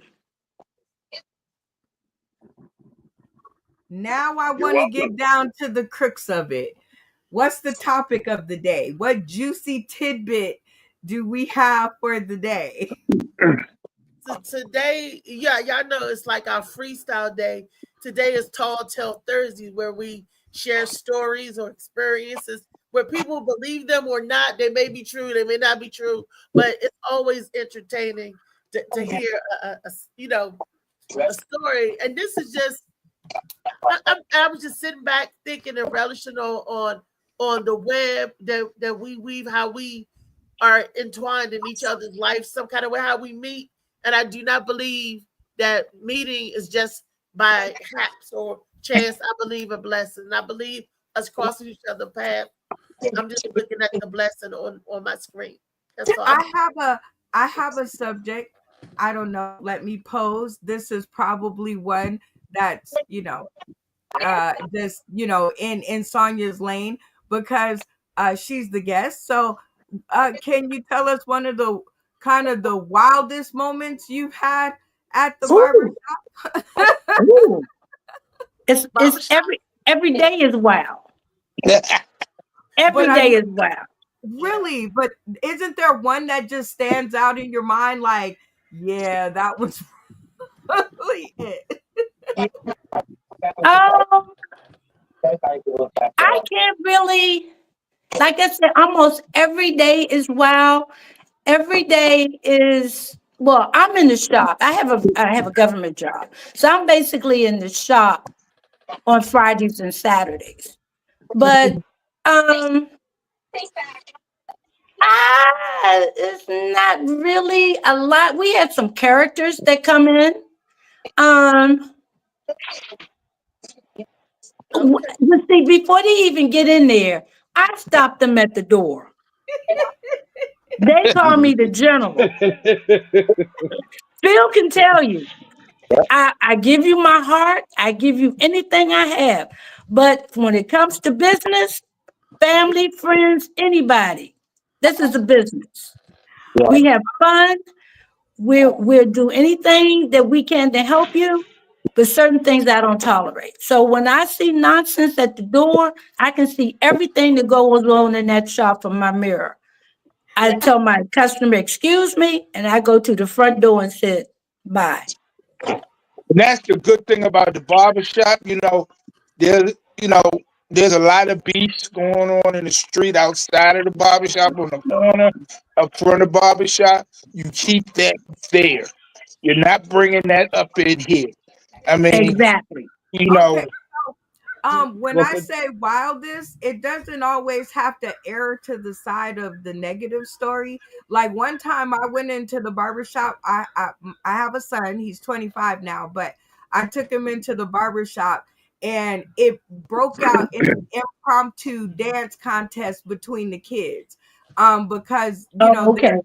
Now I want to get down to the crux of it. What's the topic of the day? What juicy tidbit do we have for the day? So today, y'all know it's like our freestyle day. Today is Tall Tale Thursday, where we share stories or experiences where people believe them or not. They may be true, they may not be true, but it's always entertaining to hear a story. And this is just I was just sitting back thinking and relishing on the web that we weave, how we are entwined in each other's life, some kind of way, how we meet. And I do not believe that meeting is just by haps or chance. I believe a blessing. I believe us crossing each other's path. I'm just looking at the blessing on my screen. That's all. I have a subject. I don't know. Let me pose. This is probably one that's, just, in Sonia's lane because she's the guest. So can you tell us one of the kind of the wildest moments you've had at the barbershop? It's every day is wild. Every day is wild. Really? But isn't there one that just stands out in your mind? Like, yeah, that was really it. I can't really, like I said, almost every day is wild. Every day is, well, I'm in the shop. I have a government job. So I'm basically in the shop on Fridays and Saturdays. But it's not really a lot. We had some characters that come in. But see, before they even get in there, I stop them at the door. They call me the general. Phil can tell you. I give you my heart. I give you anything I have. But when it comes to business, family, friends, anybody, this is a business. We have fun. We'll do anything that we can to help you, but certain things I don't tolerate. So when I see nonsense at the door, I can see everything that goes on in that shop from my mirror. I tell my customer, excuse me, and I go to the front door and say, bye. And that's the good thing about the barbershop. There's a lot of beefs going on in the street outside of the barbershop, on the corner, up front of the barbershop. You keep that there. You're not bringing that up in here. I mean, exactly. Okay. When I say wildest, it doesn't always have to err to the side of the negative story. Like one time I went into the barbershop. I have a son, he's 25 now, but I took him into the barbershop and it broke out in an impromptu dance contest between the kids. Because right.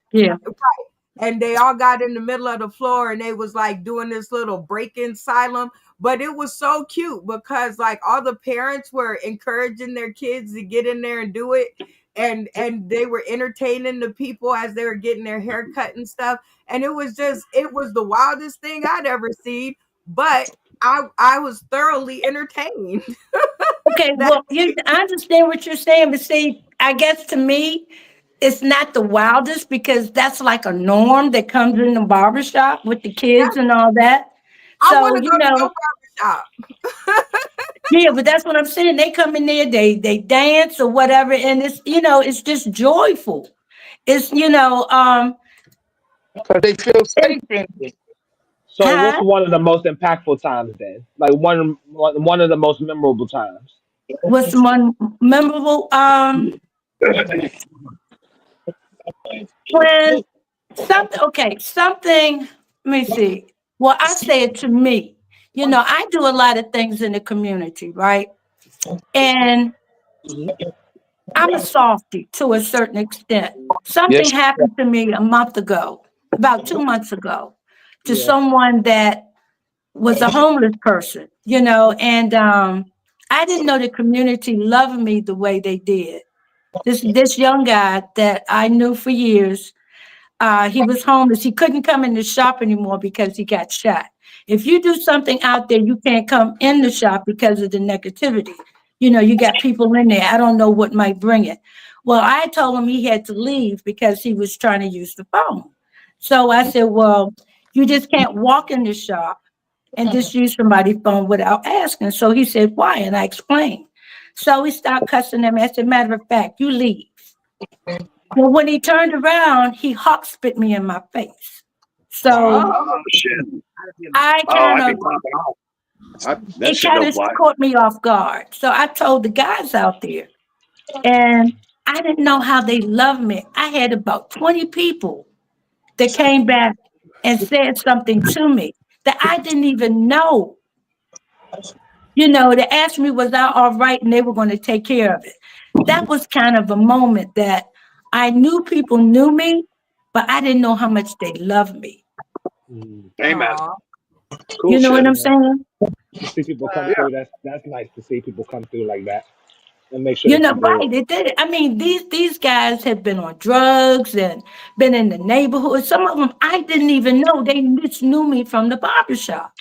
And they all got in the middle of the floor and they was like doing this little break-in asylum. But it was so cute because like all the parents were encouraging their kids to get in there and do it. And they were entertaining the people as they were getting their hair cut and stuff. And it was the wildest thing I'd ever seen. But I was thoroughly entertained. Okay, well, I understand what you're saying, but see, I guess to me, it's not the wildest because that's like a norm that comes in the barbershop with the kids and all that. So, I want to go to your barbershop. Yeah, but that's what I'm saying. They come in there, they dance or whatever, and it's just joyful. It's because they feel safe in it. So what's one of the most impactful times then? Like one of the most memorable times. What's one memorable? When something, let me see. Well, I say it to me. I do a lot of things in the community, right? And I'm a softie to a certain extent. Something happened to me about 2 months ago, to someone that was a homeless person, and I didn't know the community loved me the way they did. This young guy that I knew for years, he was homeless. He couldn't come in the shop anymore because he got shot. If you do something out there, you can't come in the shop because of the negativity. You got people in there. I don't know what might bring it. Well, I told him he had to leave because he was trying to use the phone. So I said, well, you just can't walk in the shop and just use somebody's phone without asking. So he said, why? And I explained. So he stopped cussing him. I said, matter of fact, you leave. Well, when he turned around, he hawk spit me in my face. So I kind of, That It shit kind don't of fly. caught me off guard. So I told the guys out there, and I didn't know how they loved me. I had about 20 people that came back and said something to me that I didn't even know. You know, they asked me, was I all right? And they were going to take care of it. That was kind of a moment that I knew people knew me, but I didn't know how much they loved me. Amen. Aw. Cool You know what shit. I'm saying? See people come through. That's nice to see people come through like that and make sure You they know, can do right? it. It did. I mean, these guys have been on drugs and been in the neighborhood. Some of them I didn't even know. They just knew me from the barbershop.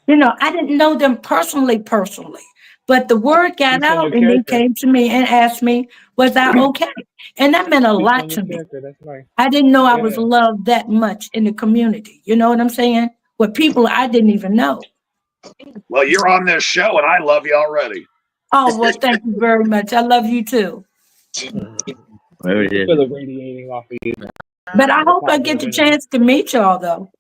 You know, I didn't know them personally, but the word got Speaks on your out and they character. came to me and asked me, was I okay? And that meant a Speaks lot on to your me. character. That's nice. I didn't know I was Yeah. loved that much in the community. You know what I'm saying? With people I didn't even know. Well, you're on this show, and I love you already. Oh, well, thank you very much. I love you too. You feel it radiating off of you. But I hope I Positive get the energy. chance to meet y'all though.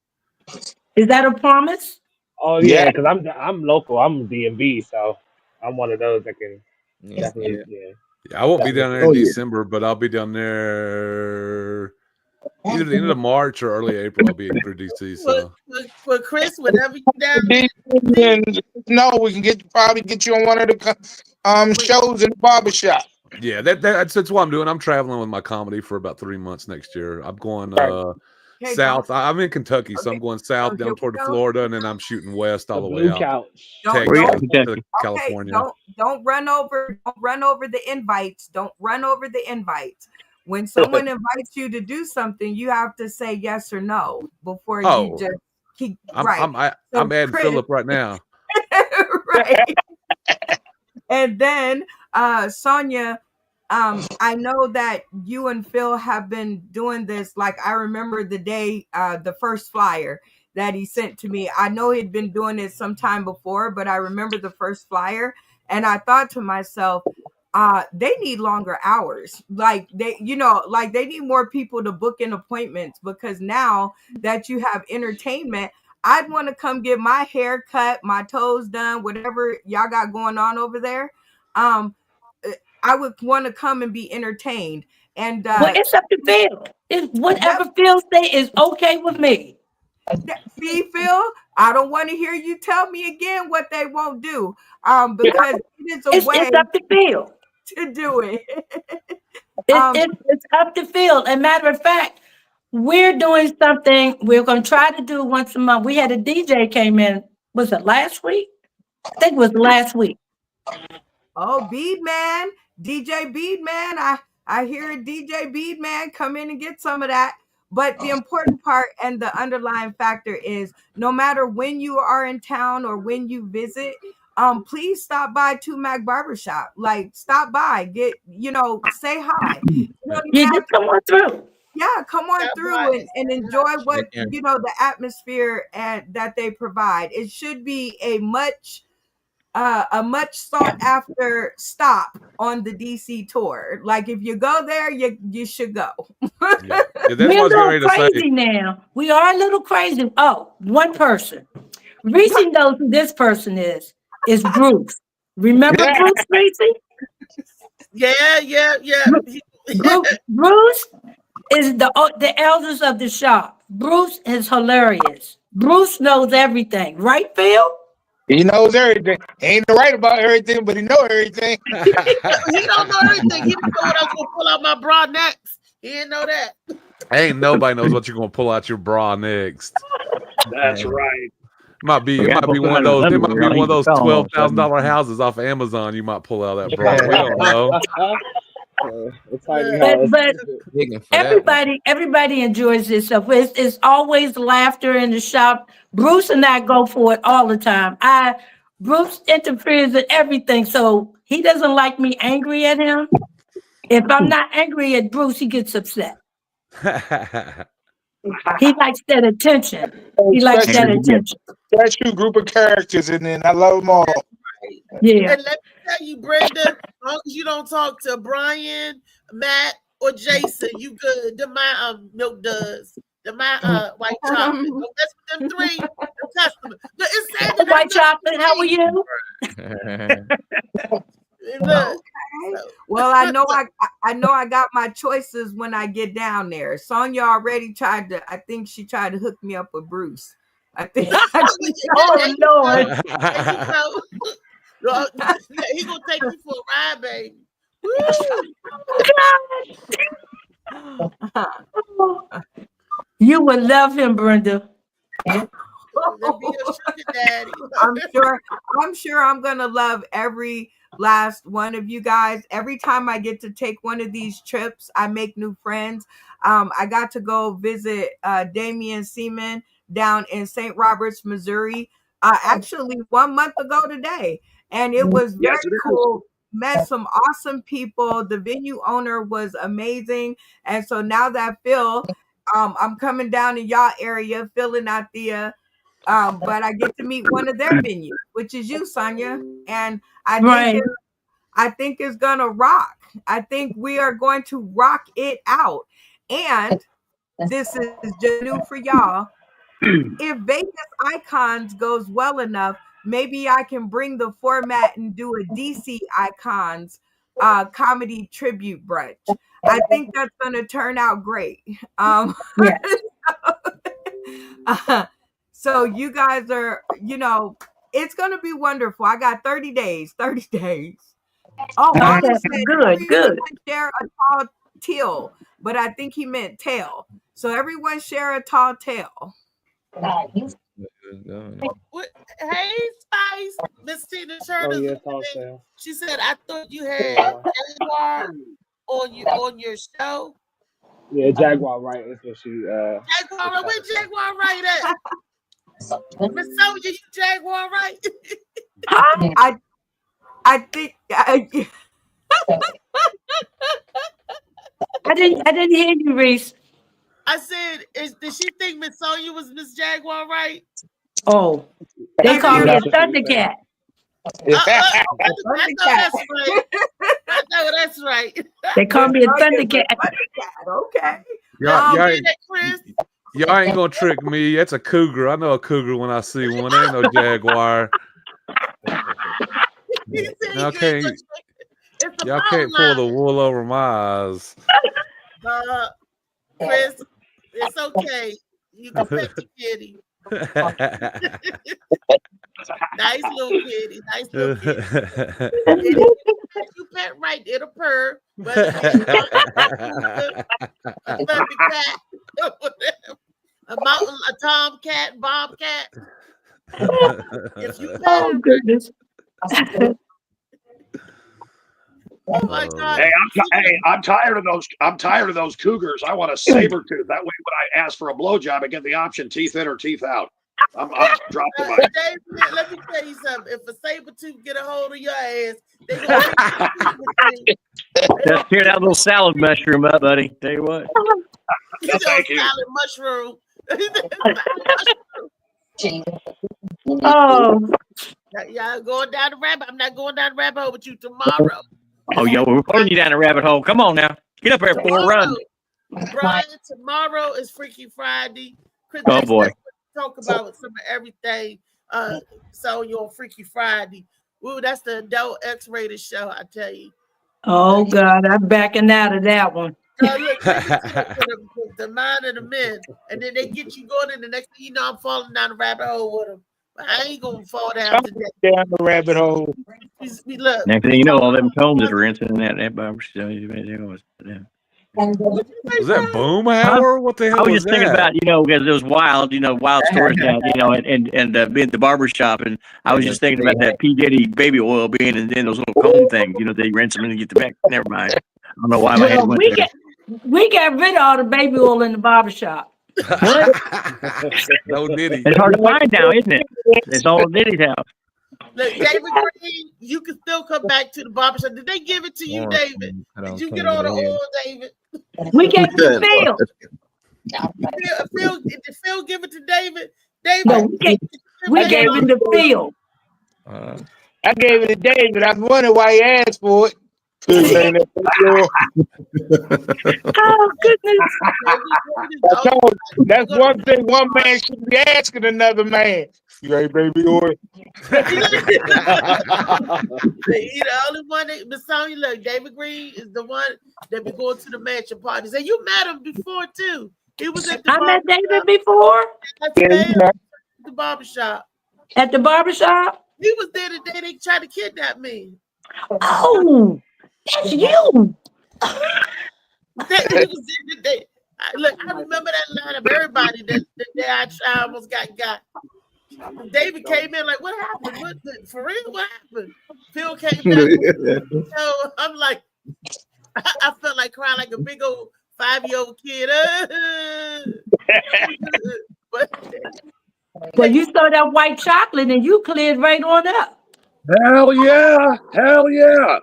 Is that a promise? Oh yeah, because I'm local. I'm DMV, so I'm one of those that can definitely. Yeah. Yeah, I won't be down there in Oh, yeah. December, but I'll be down there either the end of March or early April. I'll be through DC. So For Chris, whenever you down there, No, we can probably get you on one of the shows in the barbershop. yeah, that's what I'm doing. I'm traveling with my comedy for about 3 months next year. I'm going Okay, south. I'm in Kentucky, so I'm going south so down here we toward go. Florida, and then I'm shooting west all The the way blue out couch. Texas to Okay, California. don't run over the invites. Don't run over the invites. When someone invites you to do something, you have to say yes or no before you Oh, just keep I'm right. I'm So adding Chris, Philip right now. right. And then Sonia, I know that you and Phil have been doing this. Like I remember the day, the first flyer that he sent to me. I know he'd been doing it sometime before, but I remember the first flyer, and I thought to myself, they need longer hours. Like they need more people to book in appointments, because now that you have entertainment, I'd want to come get my hair cut, my toes done, whatever y'all got going on over there. I would want to come and be entertained. And Well, it's up to Phil. Whatever Phil say is okay with me. see, Phil, I don't want to hear you tell me again what they won't do. Because it is a way It's up to Phil. to do it. It's up to Phil. And matter of fact, we're doing something we're going to try to do once a month. We had a DJ came in, was it last week? I think it was last week. Oh, Beadman, DJ Beadman. I hear a DJ Beadman come in and get some of that. But the important part and the underlying factor is no matter when you are in town or when you visit, please stop by Two Mac Barbershop. Like stop by, say hi. You don't even have just come on through. Yeah, come on through and enjoy what the atmosphere and that they provide. It should be a much sought after stop on the DC tour. Like if you go there, you should go. Yeah, that's We're what I was a getting little ready to say. crazy now. We are a little crazy. Oh, one person. Reese knows who this person is. It's Bruce. Remember Bruce, Reese? Yeah. Bruce is the elders of the shop. Bruce is hilarious. Bruce knows everything, right, Phil? He knows everything. He ain't right about everything, but he knows everything. He don't know everything. He didn't know what I was gonna pull out my bra next. He didn't know that. Ain't nobody knows what you're gonna pull out your bra next. That's right. It might be one of those. It might be one of those $12,000 houses off of Amazon. You might pull out that bra. We don't know. But everybody enjoys itself. It's always laughter in the shop. Bruce and I go for it all the time. Bruce interferes in everything, so he doesn't like me angry at him. If I'm not angry at Bruce, he gets upset. He likes that attention. He likes that attention. Special group of characters, and then I love them all. Yeah. And let me tell you, Brenda, as long as you don't talk to Brian, Matt, or Jason, you good. The my milk does. The my white chocolate. Don't mess with them three. Them customers. It's sad that White chocolate, how are you? Look, Well, I know I got my choices when I get down there. Sonia already tried to. I think she tried to hook me up with Bruce. I think. Oh Lord. He gonna take you for a ride, baby. You would love him, Brenda. Be your sugar daddy. I'm sure I'm gonna love every last one of you guys. Every time I get to take one of these trips, I make new friends. I got to go visit Damian Seaman down in St. Roberts, Missouri, actually 1 month ago today, and it was very cool. Met some awesome people. The venue owner was amazing, and so now that Phil, I'm coming down in y'all area, Phil and Althea. But I get to meet one of their venues, which is you, Sonia, and I think it's gonna rock. I think we are going to rock it out, and this is just new for y'all. If Vegas Icons goes well enough, maybe I can bring the format and do a DC Icons comedy tribute brunch. I think that's gonna turn out great. So you guys are, it's going to be wonderful. I got 30 days. Oh, Mama said good. Share a tall tail, but I think he meant tail. So everyone share a tall tail. Hey, Spice, Miss Tina Turner. She said, "I thought you had Jaguar on your show." Yeah, Jaguar, right? That's what she. Jaguar, where Jaguar right at? Miss Sonia, you Jaguar right? I think I didn't hear you, Reese. I said, did she think Miss Sonia was Miss Jaguar right? Oh, they call me a Thundercat. I know that's right. They call me a Thundercat. Okay. Y'all ain't gonna trick me. It's a cougar. I know a cougar when I see one. Ain't no jaguar. Y'all can't pull the wool over my eyes. Chris, it's okay. You can pet the kitty. Nice little kitty. You pet right, it'll purr. But a tomcat, bobcat. If you pet goodness. Oh my God! I'm tired of those. I'm tired of those cougars. I want a saber tooth. That way, when I ask for a blowjob, I get the option teeth in or teeth out. I'm dropping mine. David, let me tell you something. If a saber tooth get a hold of your ass, they gonna just tear that little salad mushroom up, buddy. Tell you what. Thank you. Salad mushroom. Oh. Y'all going down the rabbit. I'm not going down the rabbit hole with you tomorrow. Oh, yo, we're pulling you down the rabbit hole. Come on now. Get up here for a run. Brian, tomorrow is Freaky Friday. Chris, oh, boy. Talk about some of everything. So you're on Freaky Friday. Ooh, that's the adult X-rated show, I tell you. Oh, God, I'm backing out of that one. Look, the mind of the men. And then they get you going, and the next thing you know, I'm falling down the rabbit hole with them. I ain't gonna fall down today. Down the rabbit hole. Look. Next thing you know, all them combs that are in that barber show. Was that Boomhauer? What the hell? I was just thinking about, because it was wild, wild stories that, and being at the barber shop, and I was just thinking about that P. Diddy baby oil being in those little comb things, they rinse them and get the back. Never mind. I don't know why my head went there. We got rid of all the baby oil in the barber shop. No Diddy. It's hard to find now, isn't it? It's all Diddy's house. Look, David Green, you can still come back to the barbershop. Did they give it to you, David? Did you get all the oil, David? We gave it to Phil. Did Phil give it to David? David, no, we gave it to Phil. I gave it to David. I was wondering why he asked for it. Oh, goodness. I told you, that's one thing one man should be asking another man. You ain't baby oil. He the only one that Masoni, look, David Green is the one that be going to the mansion parties. And you met him before too. He was at the I met David before. At the barbershop. At the barbershop? He was there the day they tried to kidnap me. Oh, that's you. He was there the day. Look, I remember that line of everybody that the day I almost got. David came in like, what happened? What, for real? What happened? Phil came down. So I'm like, I felt like crying like a big old 5-year-old kid. Well, you saw that white chocolate and you cleared right on up. Hell yeah. Hell yeah.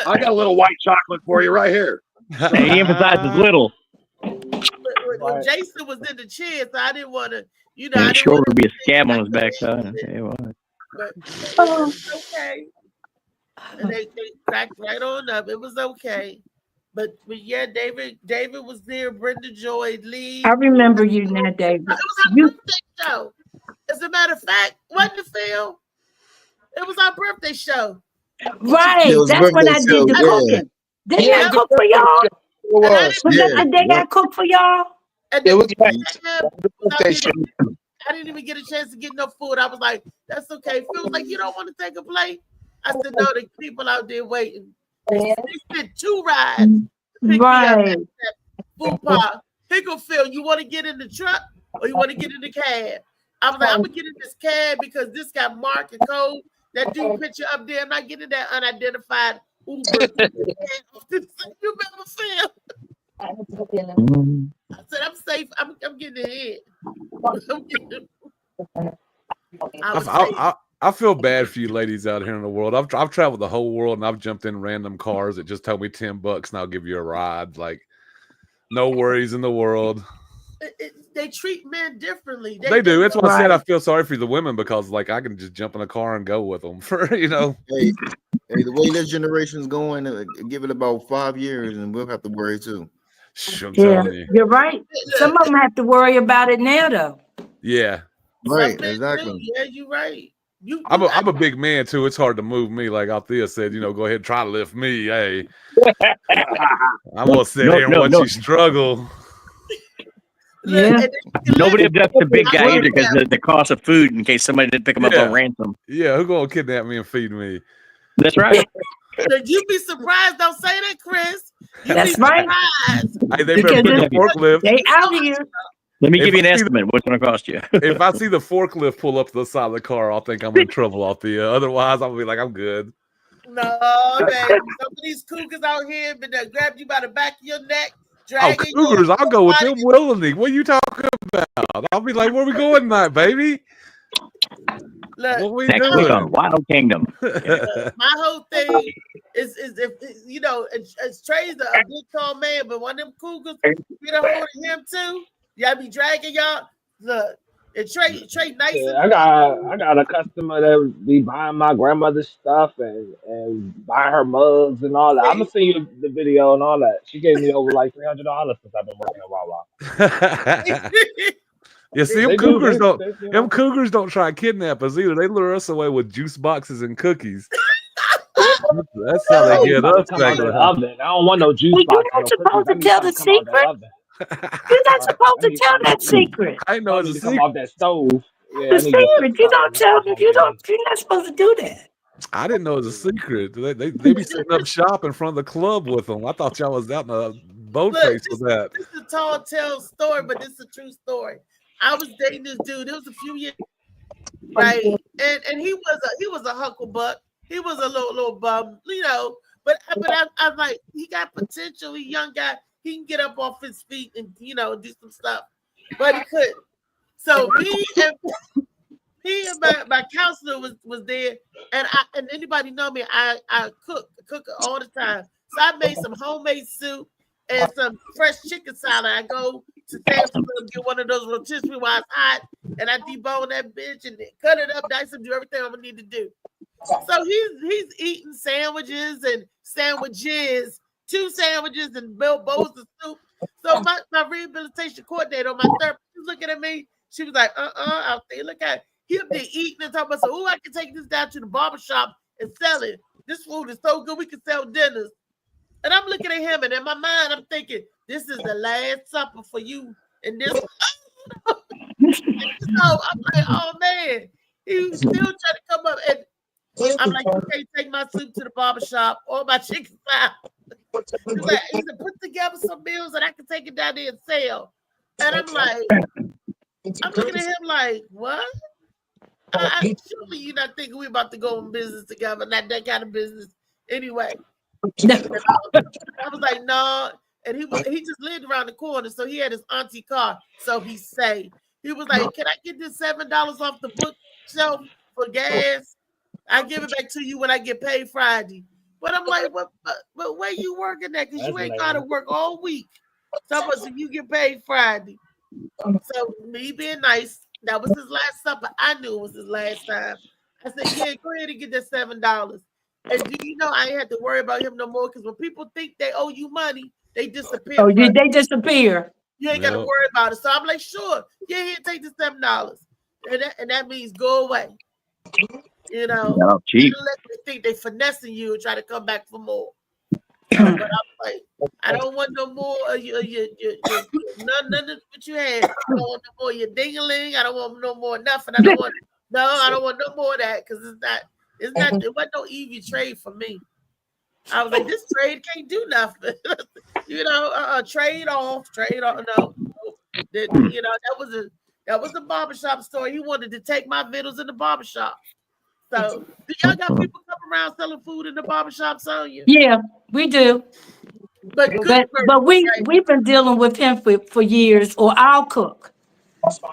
I got a little white chocolate for you right here. Hey, he emphasizes little. When Jason was in the chair, so I didn't want to, you know. And sure would be a scab on his backside. But it was okay. And they cracked right on up. It was okay. But yeah, David was there. Brenda Joy Lee. I remember you now, David. It was our birthday show. As a matter of fact, wasn't it, Phil? It was our birthday show. Right. That's when I did the cooking. Didn't I cook for y'all? Was that the day I cooked for y'all? It was I didn't even get a chance to get no food. I was like, that's okay. Phil was like, you don't want to take a plate? I said, no, the people out there waiting. They did 2 rides. Right. Food park. Pickle Phil, you want to get in the truck or you want to get in the cab? I was like, I'm going to get in this cab because this got Mark and Cole. That dude picture up there. I'm not getting that unidentified Uber. You remember Phil? I said, I'm safe. I'm getting ahead. I feel bad for you ladies out here in the world. I've traveled the whole world and I've jumped in random cars that just tell me $10 and I'll give you a ride. Like, no worries in the world. They treat men differently. They do. That's why I said I feel sorry for the women because, like, I can just jump in a car and go with them for, you know. Hey, the way this generation's going, give it about 5 years and we'll have to worry too. I'm telling you. You're right. Some of them have to worry about it now, though. Yeah. Right. Exactly. Yeah, you're right. I'm a big man too. It's hard to move me. Like Althea said, you know, go ahead and try to lift me. Hey, I'm gonna sit here and watch you struggle. Yeah. Nobody objects to big guy either because the cost of food in case somebody didn't pick him up on ransom. Yeah, who gonna kidnap me and feed me? That's right. You'd be surprised. Don't say that, Chris. That's right. Hey, they better put the forklift. They out here. Let me give you an estimate. What's going to cost you? If I see the forklift pull up to the side of the car, I'll think I'm in trouble out there. Otherwise, I'll be like, I'm good. No, man. Some of these cougars out here been grab you by the back of your neck. Cougars, I'll go with them willingly. What are you talking about? I'll be like, where we going tonight, baby? Look, what we next week on Wild Kingdom. My whole thing is if you know, it's Trey's a big tall man, but one of them cougars get a hold of him too. Y'all be dragging y'all. Look, and Trey nice. Yeah, I got a customer that would be buying my grandmother's stuff and buying her mugs and all that. I'm gonna send you the video and all that. She gave me over like $300 since I've been working at Wawa. Yeah, see, them cougars don't try to kidnap us either. They lure us away with juice boxes and cookies. That's how they get us. I don't want no juice box. You're not supposed to tell the secret. You're not supposed to tell that secret. I know it's a secret. Come off that stove. Yeah, the secret. You don't tell them. You're not supposed to do that. I didn't know it was a secret. They be setting up shop in front of the club with them. I thought y'all was out in a boat face with that. This is a tall tale story, but this is a true story. I was dating this dude. It was a few years, right? And he was a hucklebuck. He was a little bum, you know. But I'm like, he got potential. He young guy. He can get up off his feet and, you know, do some stuff. But he couldn't. So me and my counselor was there, and anybody know me, I cook all the time. So I made some homemade soup and some fresh chicken salad. I go to Sam's Club, get one of those rotisserie while it's hot, and I debone that bitch and cut it up, dice and do everything I'm gonna need to do. So he's eating sandwiches and sandwiches, 2 sandwiches and bowls of soup. So my rehabilitation coordinator, my therapist, was looking at me. She was like, I'll say, look at him there eating and talking about, so, oh, I can take this down to the barbershop and sell it. This food is so good, we can sell dinners. And I'm looking at him, and in my mind, I'm thinking, this is the last supper for you. And this, so I'm like, oh man, he was still trying to come up. And I'm like, you can't take my soup to the barbershop or my chicken fry. He said, put together some meals and I can take it down there and sell. And I'm looking at him like, what? Surely you're not thinking we're about to go in business together, not that kind of business anyway. I was like, no. And he just lived around the corner, so he had his auntie car. So he was like, can I get this $7 off the bookshelf for gas? I give it back to you when I get paid Friday. But I'm like, but where you working at? Because you ain't got to work all week. So you get paid Friday. So me being nice, that was his last supper. I knew it was his last time. I said, yeah, go ahead and get that $7. And do you know I ain't had to worry about him no more? Because when people think they owe you money, they disappear. Oh, they disappear. You ain't got to worry about it. So I'm like, sure, yeah, here, take the $7. And that means go away. You know, no, cheap. Let them think they finessing you and try to come back for more. But I'm like, I don't want no more of your none of what you had. I don't want no more of your ding-a-ling. I don't want no more nothing. I don't want no more of that because it wasn't no easy trade for me. I was like, this trade can't do nothing. You know, trade off. No. You know, that was a barbershop store. He wanted to take my vittles in the barbershop. So, do y'all got people come around selling food in the barbershop, Sonya? Yeah, we do. But we've been dealing with him for years, or I'll cook.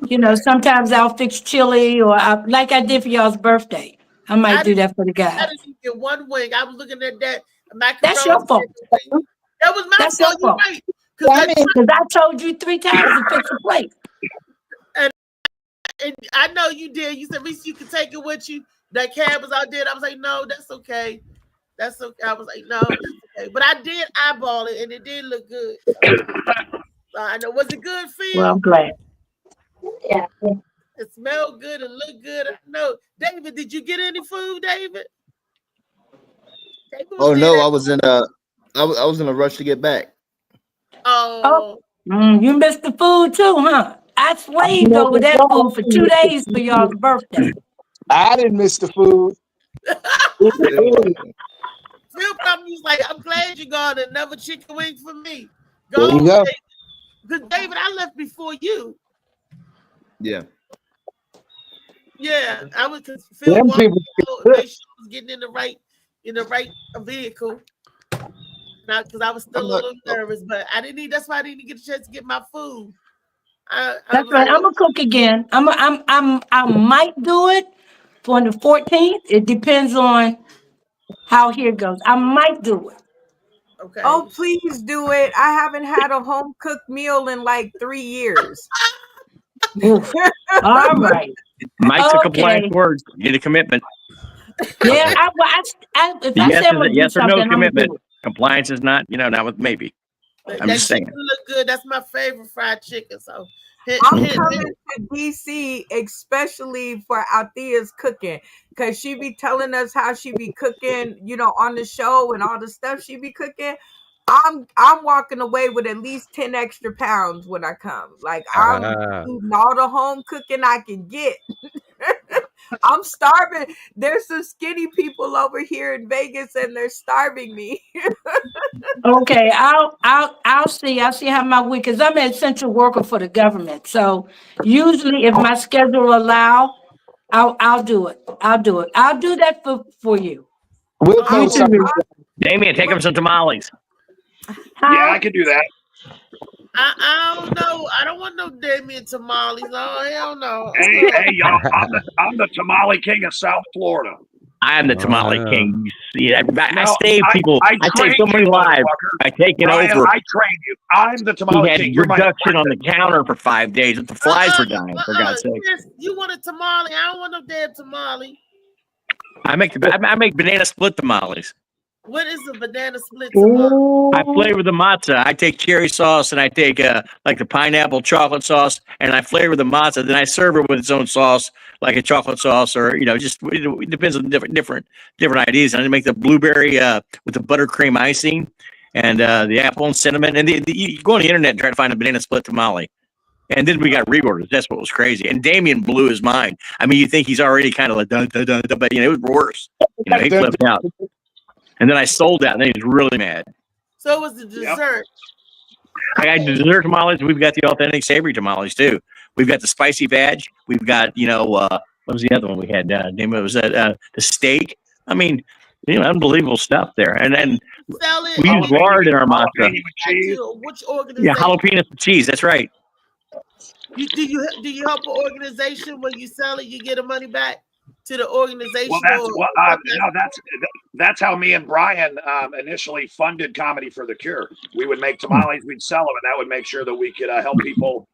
You know, sometimes I'll fix chili, or like I did for y'all's birthday. I might do that for the guys. I didn't get one wing. I was looking at that. That's your fault. That was my fault. You're right. Because I told you 3 times to fix a plate. And I know you did. You said, Reese, you can take it with you. That cab was out there. I was like, no, that's okay. That's okay. I was like, no, that's okay. But I did eyeball it, and it did look good. So I know. Was it good, Phil? Well, I'm glad. Yeah. It smelled good and looked good. I know. David, did you get any food, David? Oh no, I was in a rush to get back. Oh. You missed the food too, huh? I slaved over that food for 2 days for y'all's birthday. I didn't miss the food. Phil probably was like, I'm glad you got another chicken wing for me. There you go. Because David, I left before you. Yeah. Yeah, I was because Phil was getting in the right vehicle. Not because I was still a little nervous, but that's why I didn't get a chance to get my food. That's right. I'm gonna cook again. I might do it for the 14th. It depends on how here goes. I might do it. Okay. Oh, please do it. I haven't had a home cooked meal in like 3 years. All right. Mike took a couple words. Get a commitment. Yeah, if I said yes or no commitment. Compliance is not, not with maybe. I'm just saying. Look good. That's my favorite fried chicken. So I'm coming to DC especially for Althea's cooking, because she be telling us how she be cooking, on the show and all the stuff she be cooking. I'm walking away with at least 10 extra pounds when I come. Like I'm eating all the home cooking I can get. I'm starving. There's some skinny people over here in Vegas and they're starving me. Okay, I'll see how my week, because I'm an essential worker for the government. So usually if my schedule allow, I'll do it. I'll do that for you. We'll call Damien, take him some tamales. Yeah, I can do that. I don't know. I don't want no Damien tamales. Oh, hell no. Hey, y'all. I'm the tamale king of South Florida. I am the tamale king. See, I save people. I save so many lives by taking over. I trained you. I'm the tamale king. He had reduction on the counter for 5 days. The flies were dying, for God's sake. You want a tamale? I don't want no damn tamale. I make banana split tamales. What is a banana split tamale? I flavor the matzah. I take cherry sauce and I take like the pineapple chocolate sauce, and I flavor the matzah. Then I serve it with its own sauce, like a chocolate sauce, or just it depends on different ideas. And I make the blueberry with the buttercream icing, and the apple and cinnamon. And you go on the internet and try to find a banana split tamale. And then we got reorders. That's what was crazy. And Damien blew his mind. I mean, you think he's already kind of like, dun, dun, dun, dun, but it was worse. He flipped out. And then I sold out, and then he was really mad. So it was the dessert. I got dessert tamales. We've got the authentic savory tamales too. We've got the spicy veg. We've got what was the other one we had? It was the steak. I mean, unbelievable stuff there. And then we use lard in our matzah. Which organization? Yeah, jalapenos and cheese. That's right. Do you help an organization when you sell it? You get the money back to the organization. Well, that's how me and Brian initially funded Comedy for the Cure. We would make tamales, we'd sell them, and that would make sure that we could help people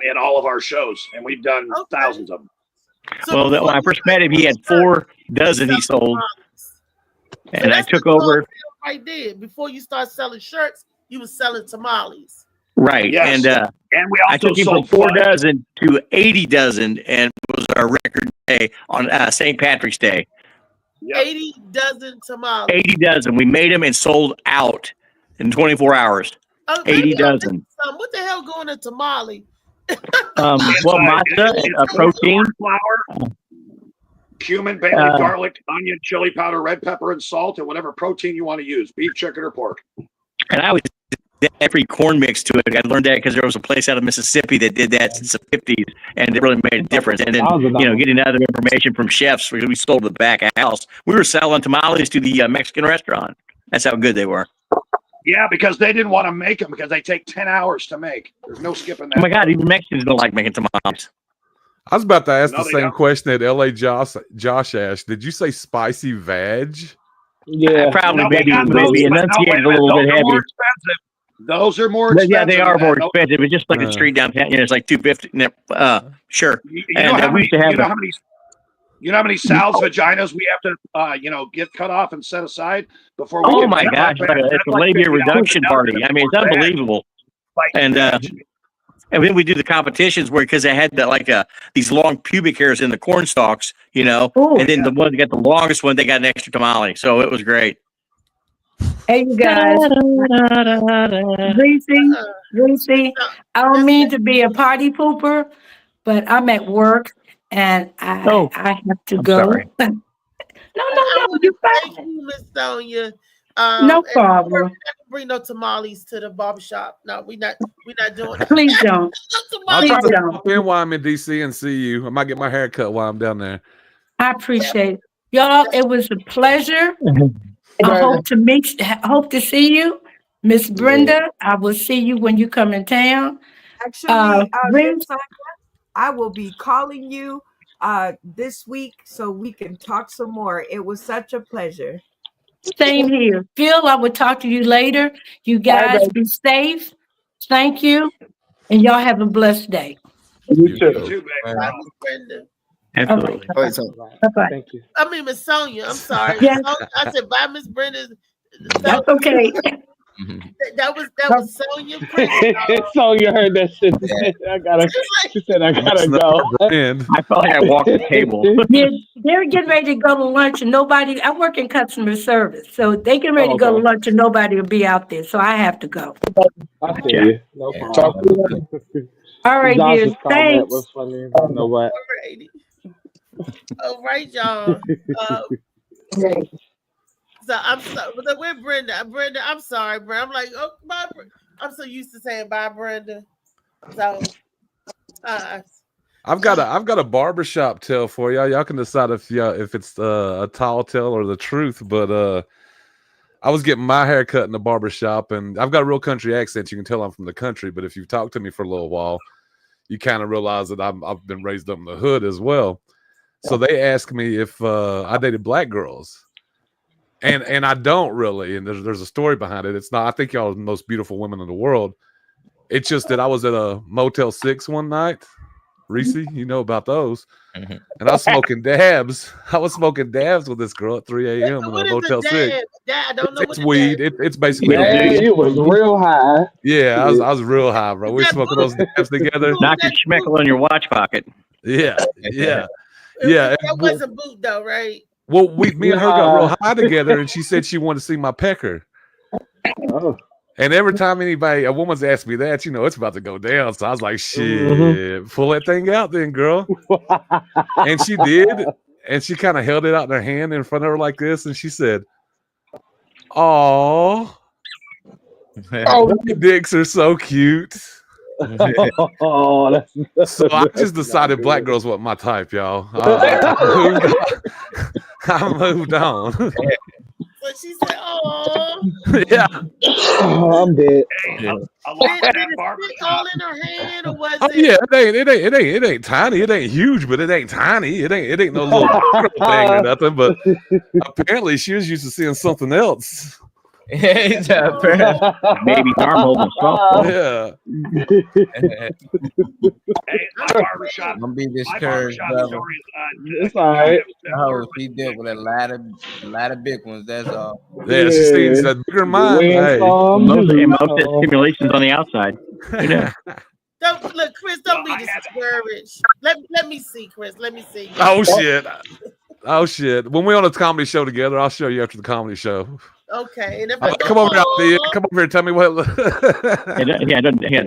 in all of our shows. And we've done thousands of them. So when I first met him, he had 4 dozen he sold, and I took over. Right there, before you start selling shirts, you were selling tamales. Right, yes. And we also I took him from 4 dozen to 80 dozen, and it was our record day on St. Patrick's Day. Yep. 80 dozen tamales. 80 dozen. We made them and sold out in 24 hours. 80 dozen. What the hell going to tamale? Matzah, protein, flour, cumin, bay leaf, garlic, onion, chili powder, red pepper, and salt, and whatever protein you want to use, beef, chicken, or pork. And I was every corn mix to it. I learned that because there was a place out of Mississippi that did that since the 50s, and it really made a difference. And then, getting other information from chefs, we sold the back of house. We were selling tamales to the Mexican restaurant. That's how good they were. Yeah, because they didn't want to make them because they take 10 hours to make. There's no skipping that. Oh my God, even Mexicans don't like making tamales. I was about to ask the same question that LA Josh asked. Did you say spicy veg? Yeah, probably maybe enunciated a little bit heavy. Those are more expensive. Yeah, they are more expensive. It's just like a street downtown. It's like $250. Sure. You know how many Sal's vaginas we have to, get cut off and set aside before we? Oh my gosh, it's a labia reduction party. I mean, it's unbelievable. And then we do the competitions because they had these long pubic hairs in the corn stalks, and then the one that got the longest one, they got an extra tamale. So it was great. Hey, you guys. Reese, I don't mean to be a party pooper, but I'm at work and I have to go. Sorry. No, you're fine. Thank you, Miss Sonia. No problem. Bring no tamales to the barbershop. No, we're not doing that. Please don't. I'll try to pop in while I'm in DC and see you. I might get my hair cut while I'm down there. I appreciate it. Y'all, it was a pleasure. I hope to see you. Miss Brenda, I will see you when you come in town. Actually, I will be calling you this week so we can talk some more. It was such a pleasure. Same here. Phil, I will talk to you later. You guys be safe. Thank you. And y'all have a blessed day. You too. Bye, Miss Brenda. Absolutely. Bye-bye. Thank you. I mean, Miss Sonia. I'm sorry. Yeah. I said bye, Miss Brenda. That's okay. That was Sonia. Sonia heard that shit. She said I gotta go. I felt like I walked the table. They're getting ready to go to lunch and nobody. I work in customer service, so they get ready to go to lunch and nobody will be out there. So I have to go. I see you. No problem. All right, dear. Thanks. Was funny. I don't know what. All right, y'all. So I'm sorry. We're Brenda. Brenda, I'm sorry, Brenda. I'm like, oh, bye. I'm so used to saying bye, Brenda. So, I've got a barbershop tale for y'all. Y'all can decide if it's a tall tale or the truth. But I was getting my hair cut in the barbershop, and I've got a real country accent. You can tell I'm from the country. But if you've talked to me for a little while, you kind of realize that I've been raised up in the hood as well. So they asked me if I dated black girls. And I don't really, and there's a story behind it. It's not, I think y'all are the most beautiful women in the world. It's just that I was at a Motel 6 one night, Reese, you know about those. And I was smoking dabs. I was smoking dabs with this girl at 3 a.m. in What a is Hotel a 6. dab? I don't know It's what weed. It's basically Yeah, you was real high. Yeah, I was real high, bro. We smoking those dabs together. Knock your schmeckle in your watch pocket. Yeah. That wasn't boot though, right? Well, me and her got real high together, and she said she wanted to see my pecker. Oh. And every time a woman's asked me that, it's about to go down. So I was like, shit, pull that thing out then, girl. And she did. And she kind of held it out in her hand in front of her like this. And she said, "Oh, dicks are so cute." Oh, So I just decided black girls weren't my type, y'all. I moved on. But she said, "Oh, yeah." Oh, I'm dead. Did it fit all in her hand, or was it?" Yeah, it ain't tiny. It ain't huge, but it ain't tiny. It ain't no little thing or nothing. But apparently, she was used to seeing something else. Maybe arm holding Yeah. Hey, my barbershop. Don't be My discouraged, barbershop brother. stories. It's all right. Oh, she dealt with a lot of big ones. That's all. Yeah, she sees that bigger mind. Hey. Most stimulations on the outside. Don't look, Chris. Don't be discouraged. Let me see, Chris. Let me see. Oh shit! When we're on a comedy show together, I'll show you after the comedy show. Okay, and if I Come over here, come over here. Tell me what.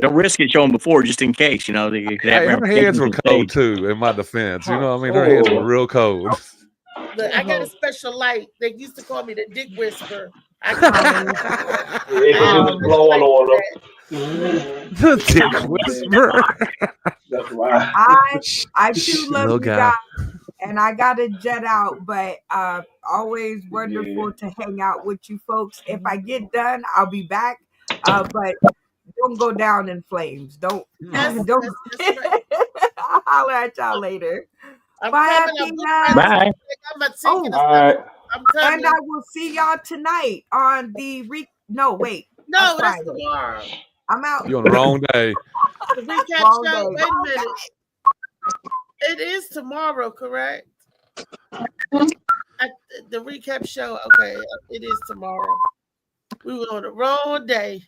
Don't risk it showing before, just in case. You know, her hands were cold too. In my defense, you know what I mean. Her hands were real cold. Look, I got a special light. They used to call me the Dick Whisperer. It was blowing on them. The Dick Whisperer. That's right. I too love Little you guy. guys, and I gotta jet out, but always wonderful to hang out with you folks. If I get done, I'll be back. But don't go down in flames. Don't. That's right. I'll holler at y'all later. I'm Bye, coming. Athena. Bye. I'm All right. coming. And I will see y'all tonight on the No, on that's Friday. tomorrow. I'm out. You're on the wrong day. The recap Wrong show. day. Wait a minute. It is tomorrow, correct? The recap show. Okay, it is tomorrow. We were on the wrong day.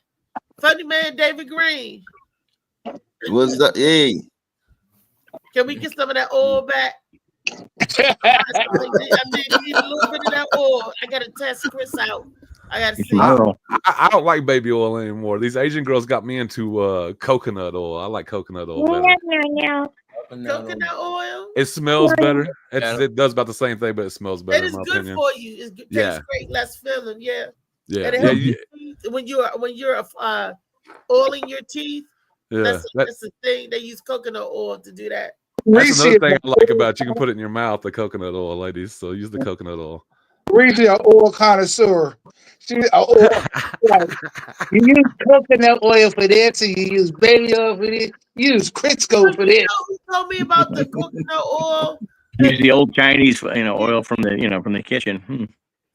Funny man, David Green. What's that? Hey, Can we get some of that oil back? I need a little bit of that oil. I gotta test Chris out. I gotta see. I don't like baby oil anymore. These Asian girls got me into coconut oil. I like coconut oil better. Coconut oil. It smells better. It does about the same thing, but it smells better. It is in my good opinion. for you. It tastes great, less filling. Yeah. Yeah. And it helps your teeth when you're oiling your teeth. Yeah. That's the thing. They use coconut oil to do that. That's another thing I like about it. You can put it in your mouth, the coconut oil, ladies. So use the coconut oil. Reese, an oil connoisseur. You use coconut oil for this, and you use baby oil for this. You use Crisco for this. You know who told me about the coconut oil? Use the old Chinese, oil from the kitchen.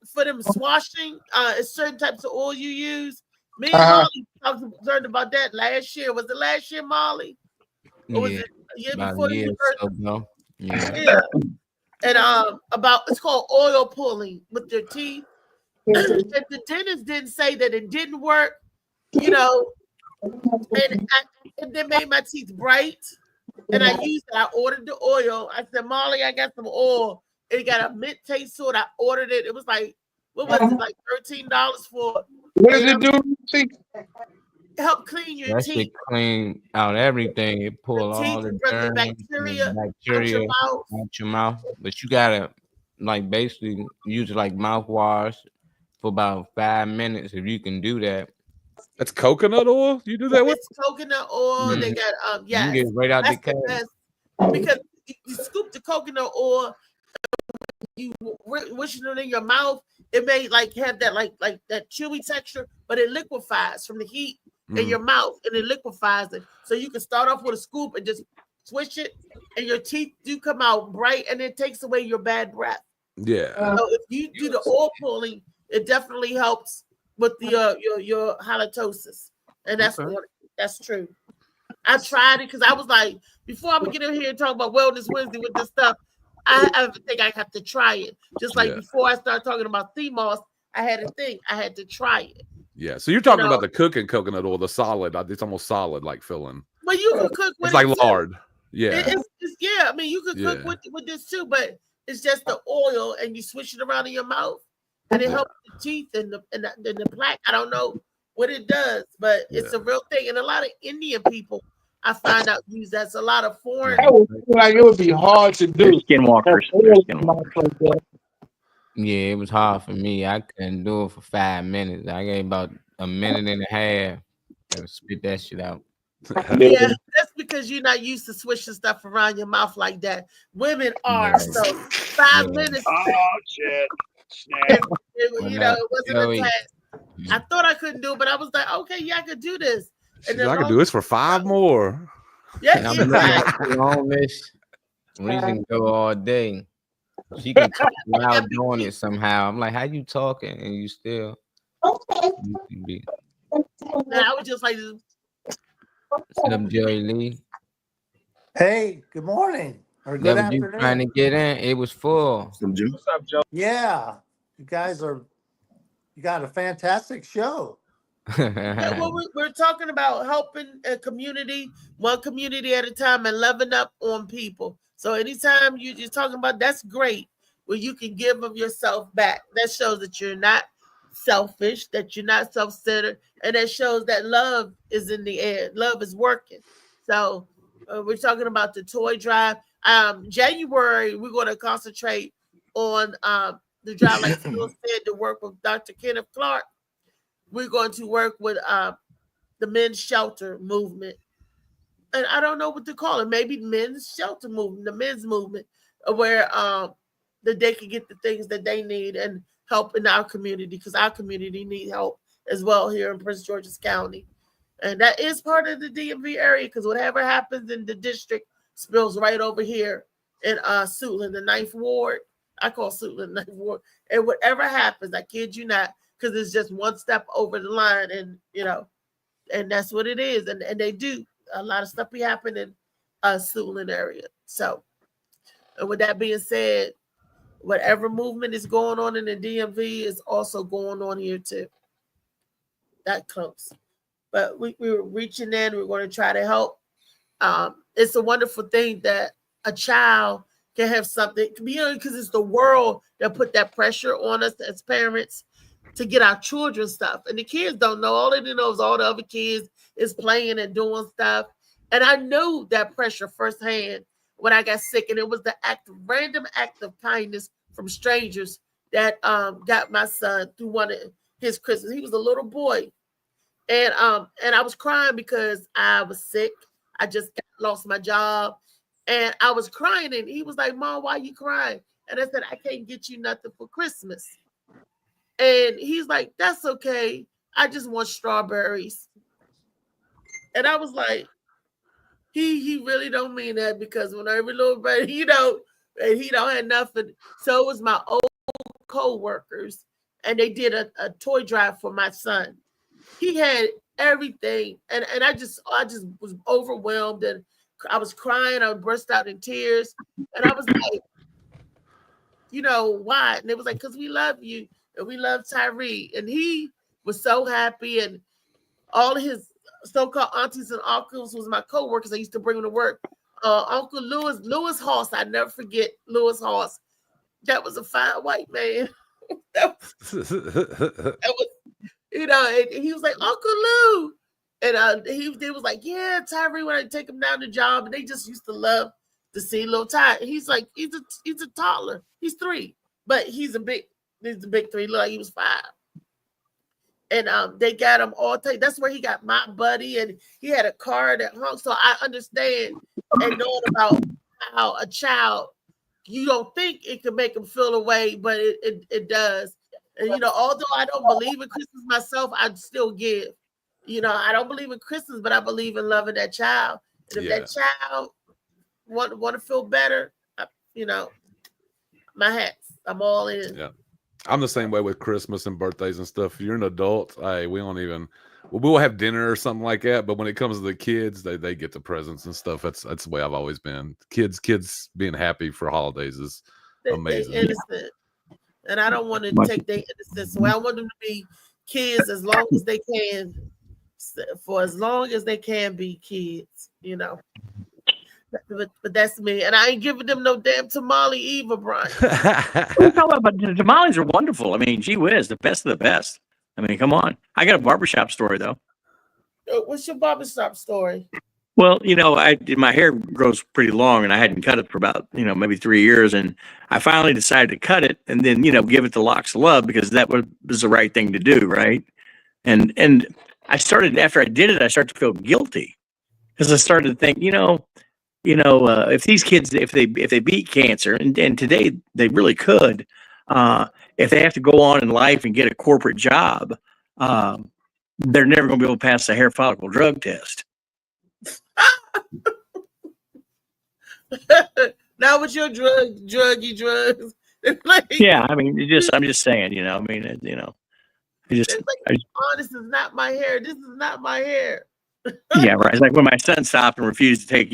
For them swashing, it's certain types of oil you use. Me and Molly learned about that last year. Was it last year, Molly? Or was it a year before you heard? Yeah. And about it's called oil pulling with your teeth. And the dentist didn't say that it didn't work, and it made my teeth bright. And I used it. I ordered the oil. I said, Molly, I got some oil. It got a mint taste to it. I ordered it. It was like, what was it? Like $13 for. What does it do? Help clean your That teeth. shit clean out everything. It pull all the germs, bacteria out your mouth. But you gotta basically use it like mouthwash for about 5 minutes if you can do that. That's coconut oil? You do that with? It's coconut oil. They got You can get it right out the can. Because you scoop the coconut oil, you wish it in your mouth. It may have that that chewy texture, but it liquefies from the heat in your mouth, and it liquefies it. So you can start off with a scoop and just swish it, and your teeth do come out bright, and it takes away your bad breath. Yeah. So if you do the oil pulling, it definitely helps with the your halitosis, and that's true. I tried it because I was like, before I'm gonna get in here and talk about Wellness Wednesday with this stuff, I think I have to try it. Just like before I start talking about CMOS, I had to think I had to try it. Yeah. So you're talking about the cooking coconut oil, the solid. It's almost solid like filling. Well, you can cook with it's like it lard. Too. Yeah. It's I mean, you could cook with this too, but it's just the oil, and you swish it around in your mouth, and it helps the teeth and the plaque. I don't know what it does, but it's a real thing. And a lot of Indian people, I find out, use that's a lot of foreign. That would seem like it would be hard to do. Skinwalkers. Yeah, it was hard for me. I couldn't do it for 5 minutes. I gave about a minute and a half to spit that shit out. Yeah, that's because you're not used to swishing stuff around your mouth like that. Women are. So 5 minutes. Oh shit! You know, it wasn't a test. I thought I couldn't do it, but I was like, okay, yeah, I could do this. And I could do this for 5 more. Yeah, We can go all day. She can talk while doing it somehow. I'm like, how you talking and you still? And I was just like, "What's up, Jerry Lee?" Hey, good morning or good afternoon. You trying to get in? It was full. What's up, Joe? Yeah, you got a fantastic show. yeah, well, we're talking about helping a community, one community at a time, and loving up on people. So anytime you're just talking about, that's great, where you can give of yourself back. That shows that you're not selfish, that you're not self-centered, and that shows that love is in the air. Love is working. So we're talking about the toy drive. January, we're going to concentrate on the drive, like Phil said, to work with Dr. Kenneth Clark. We're going to work with the men's shelter movement. And I don't know what to call it. Maybe men's shelter movement, the men's movement, where that they can get the things that they need and help in our community, because our community needs help as well here in Prince George's County. And that is part of the DMV area, because whatever happens in the district spills right over here in Suitland, the 9th Ward. I call Suitland 9th Ward. And whatever happens, I kid you not, because it's just one step over the line, and and that's what it is. And they do. A lot of stuff be happening in Suitland area. So, and with that being said, whatever movement is going on in the DMV is also going on here too. That close. But we were reaching in. We're going to try to help. It's a wonderful thing that a child can have something, because it's the world that put that pressure on us as parents to get our children stuff. And the kids don't know. All they know is all the other kids is playing and doing stuff. And I knew that pressure firsthand when I got sick. And it was the random act of kindness from strangers that got my son through one of his Christmas. He was a little boy. And I was crying because I was sick. I just lost my job. And I was crying. And he was like, "Mom, why are you crying?" And I said, "I can't get you nothing for Christmas." And he's like, "That's okay. I just want strawberries." And I was like, he really don't mean that, because when every little bit, and he don't have nothing. So it was my old co-workers, and they did a toy drive for my son. He had everything, and I just was overwhelmed, and I was crying. I burst out in tears, and I was like, why? And it was like, because we love you. And we love Tyree, and he was so happy, and all his so-called aunties and uncles was my co-workers. I used to bring them to work. Uncle Lewis Hoss, I never forget Lewis Hoss. That was a fine white man. that was, and he was like, "Uncle Lou," and they was like, "Yeah, Tyree," when I take him down the job, and they just used to love to see little Ty. He's like, he's a toddler. He's 3, but he's the big 3. Look, like he was 5. And they got him all taken. That's where he got my buddy, and he had a car that hung. So I understand and knowing about how a child, you don't think it can make him feel a way, but it does. And although I don't believe in Christmas myself, I still give. I don't believe in Christmas, but I believe in loving that child. And if that child want to feel better, my hats. I'm all in. Yeah. I'm the same way with Christmas and birthdays and stuff. If you're an adult, hey, we don't even. We'll have dinner or something like that. But when it comes to the kids, they get the presents and stuff. That's the way I've always been. Kids being happy for holidays is amazing. They're innocent, and I don't want to take their innocence away. I want them to be kids as long as they can, for as long as they can be kids. You know. But that's me, and I ain't giving them no damn tamale either, Brian. But tamales are wonderful. I mean, gee whiz, the best of the best. I mean, come on. I got a barbershop story though. What's your barbershop story? Well, my hair grows pretty long, and I hadn't cut it for about maybe 3 years, and I finally decided to cut it, and then give it the locks of love because that was the right thing to do, right? And I started after I did it, I started to feel guilty because I started to think, if these kids, if they beat cancer, and today they really could, if they have to go on in life and get a corporate job, they're never going to be able to pass the hair follicle drug test. Now with your druggy drugs, Yeah, I mean, I'm just saying, this is not my hair. This is not my hair. Yeah, right. It's like when my son stopped and refused to take,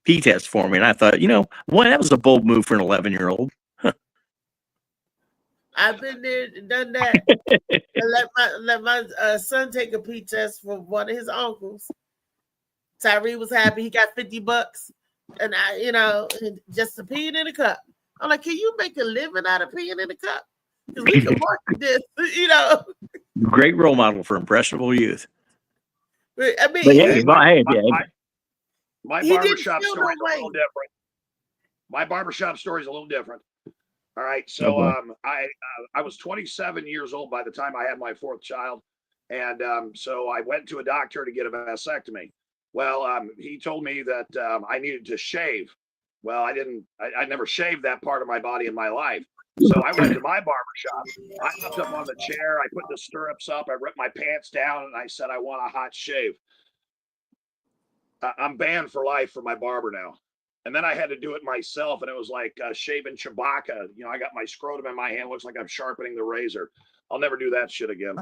pee test for me, and I thought, boy, that was a bold move for an 11-year-old. I've been there and done that. I let my son take a pee test from one of his uncles. Tyree was happy. He got $50, and I, just to peeing in a cup. I'm like, can you make a living out of peeing in a cup? Because we can market this, Great role model for impressionable youth. I mean, my barbershop story is a little different. My barbershop story is a little different. All right, so I was 27 years old by the time I had my fourth child, and so I went to a doctor to get a vasectomy. Well, he told me that I needed to shave. Well, I never shaved that part of my body in my life. So I went to my barbershop. I hopped up on the chair. I put the stirrups up. I ripped my pants down, and I said, I want a hot shave. I'm banned for life for my barber now. And then I had to do it myself, and it was like shaving Chewbacca. I got my scrotum in my hand. Looks like I'm sharpening the razor. I'll never do that shit again.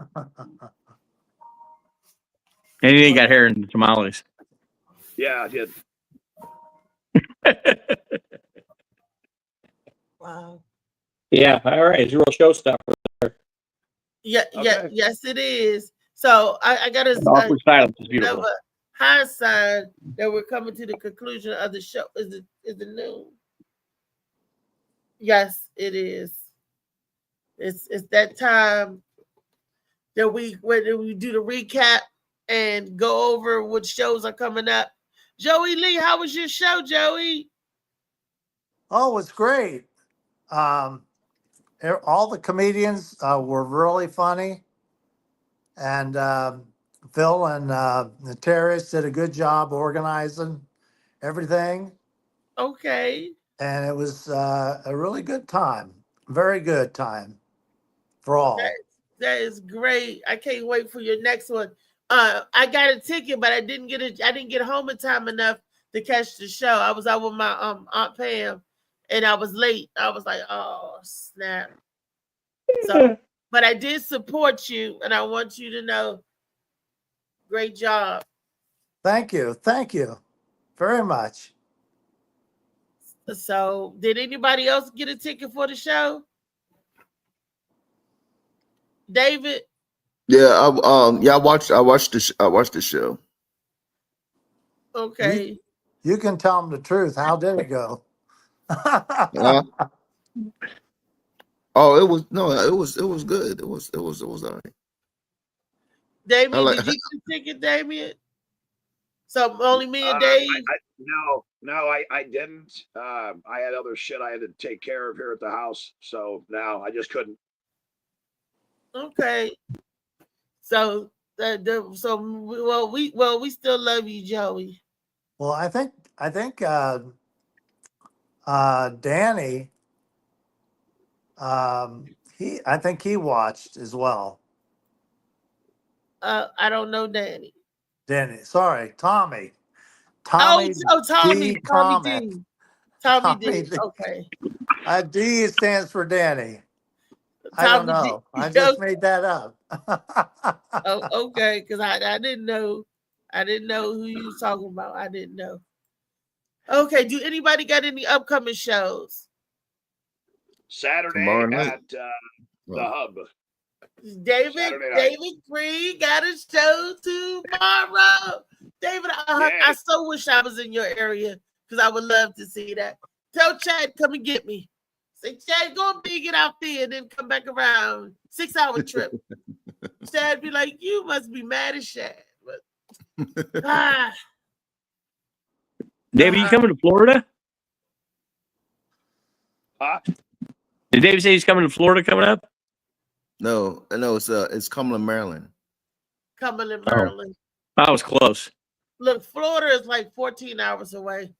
And you got hair in the tamales. Yeah, I did. Wow. Yeah, all right. It's a real showstopper. Yeah, Okay. yeah, yes, it is. So I got to Awkward silence is beautiful. high sign that we're coming to the conclusion of the show. Is it noon? Yes, it is. It's that time that we do the recap and go over what shows are coming up. Joey Lee, how was your show, Joey? Oh, it's great. All the comedians were really funny, and Phil and Terrace did a good job organizing everything. Okay. And it was a really good time, very good time for all. That is great. I can't wait for your next one. I got a ticket, but I didn't get home in time enough to catch the show. I was out with my Aunt Pam, and I was late. I was like, oh snap. So, but I did support you, and I want you to know, great job. Thank you very much. So, did anybody else get a ticket for the show? David? Yeah, I watched the show. Okay. You can tell them the truth. How did it go? Oh, it was good. It was all right. Damien, did you get a ticket, Damien? So only me and Dave? I didn't. I had other shit I had to take care of here at the house, so no, I just couldn't. Okay. So we still love you, Joey. Well, I think Danny, I think he watched as well. I don't know Danny. Sorry, Tommy. Tommy D. D. Okay. D stands for Danny. I don't know. I just made that up. Oh, okay, because I didn't know. I didn't know who you was talking about. I didn't know. Okay, do anybody got any upcoming shows? Saturday Tomorrow night. at the Hub. David Saturday night. Green got a show tomorrow. David, I so wish I was in your area because I would love to see that. Tell Chad, come and get me. Say, Chad, go and get out there and then come back around. 6-hour trip. Chad be like, you must be mad as Chad. But, David, you coming to Florida? Huh? Did David say he's coming to Florida coming up? No, it's Cumberland, Maryland. Cumberland, Maryland. I was close. Look, Florida is like 14 hours away.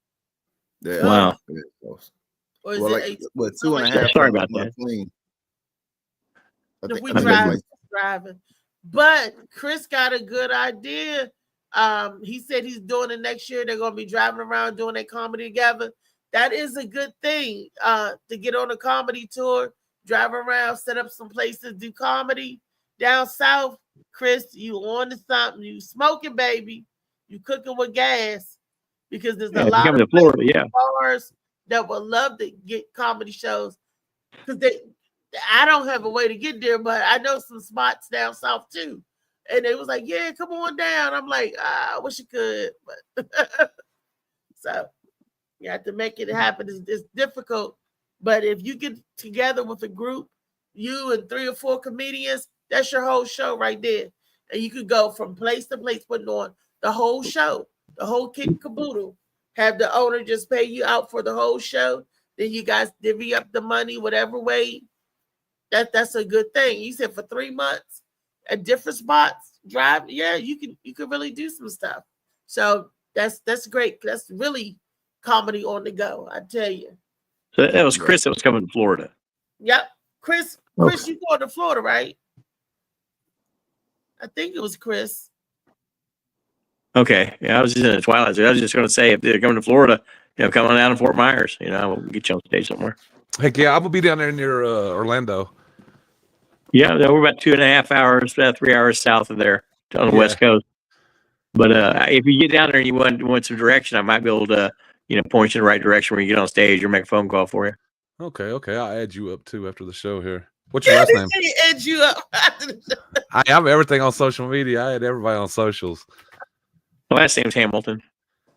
Yeah. Wow. Or is Well, it like 18? 2.5. Sorry about that. If we driving. But Chris got a good idea. He said he's doing it next year. They're gonna be driving around doing a comedy together. That is a good thing. To get on a comedy tour, drive around, set up some places, do comedy down south. Chris, you on to something? You smoking, baby? You cooking with gas? Because there's a lot of Florida, bars that would love to get comedy shows. Because I don't have a way to get there, but I know some spots down south too. And they was like, yeah, come on down. I'm like, I wish you could. But so you have to make it happen. It's difficult. But if you get together with a group, you and 3 or 4 comedians, that's your whole show right there. And you could go from place to place putting on the whole show, the whole kit and caboodle. Have the owner just pay you out for the whole show. Then you guys divvy up the money, whatever way. That's a good thing. You said for 3 months at different spots, drive. Yeah, you can really do some stuff. So that's great. That's really comedy on the go, I tell you. So that was Chris that was coming to Florida. Yep. Chris, you going to Florida, right? I think it was Chris. Okay. Yeah, I was just in the twilight. I was just going to say, if they're coming to Florida, come on down to Fort Myers. We'll get you on stage somewhere. Heck yeah, I'm gonna be down there near Orlando. Yeah, we're about 2.5 hours, 3 hours south of there on the West Coast. But if you get down there and you want some direction, I might be able to, point you in the right direction when you get on stage or make a phone call for you. Okay. I'll add you up too after the show here. What's your last name? Add you up. I have everything on social media. I had everybody on socials. My last name's Hamilton.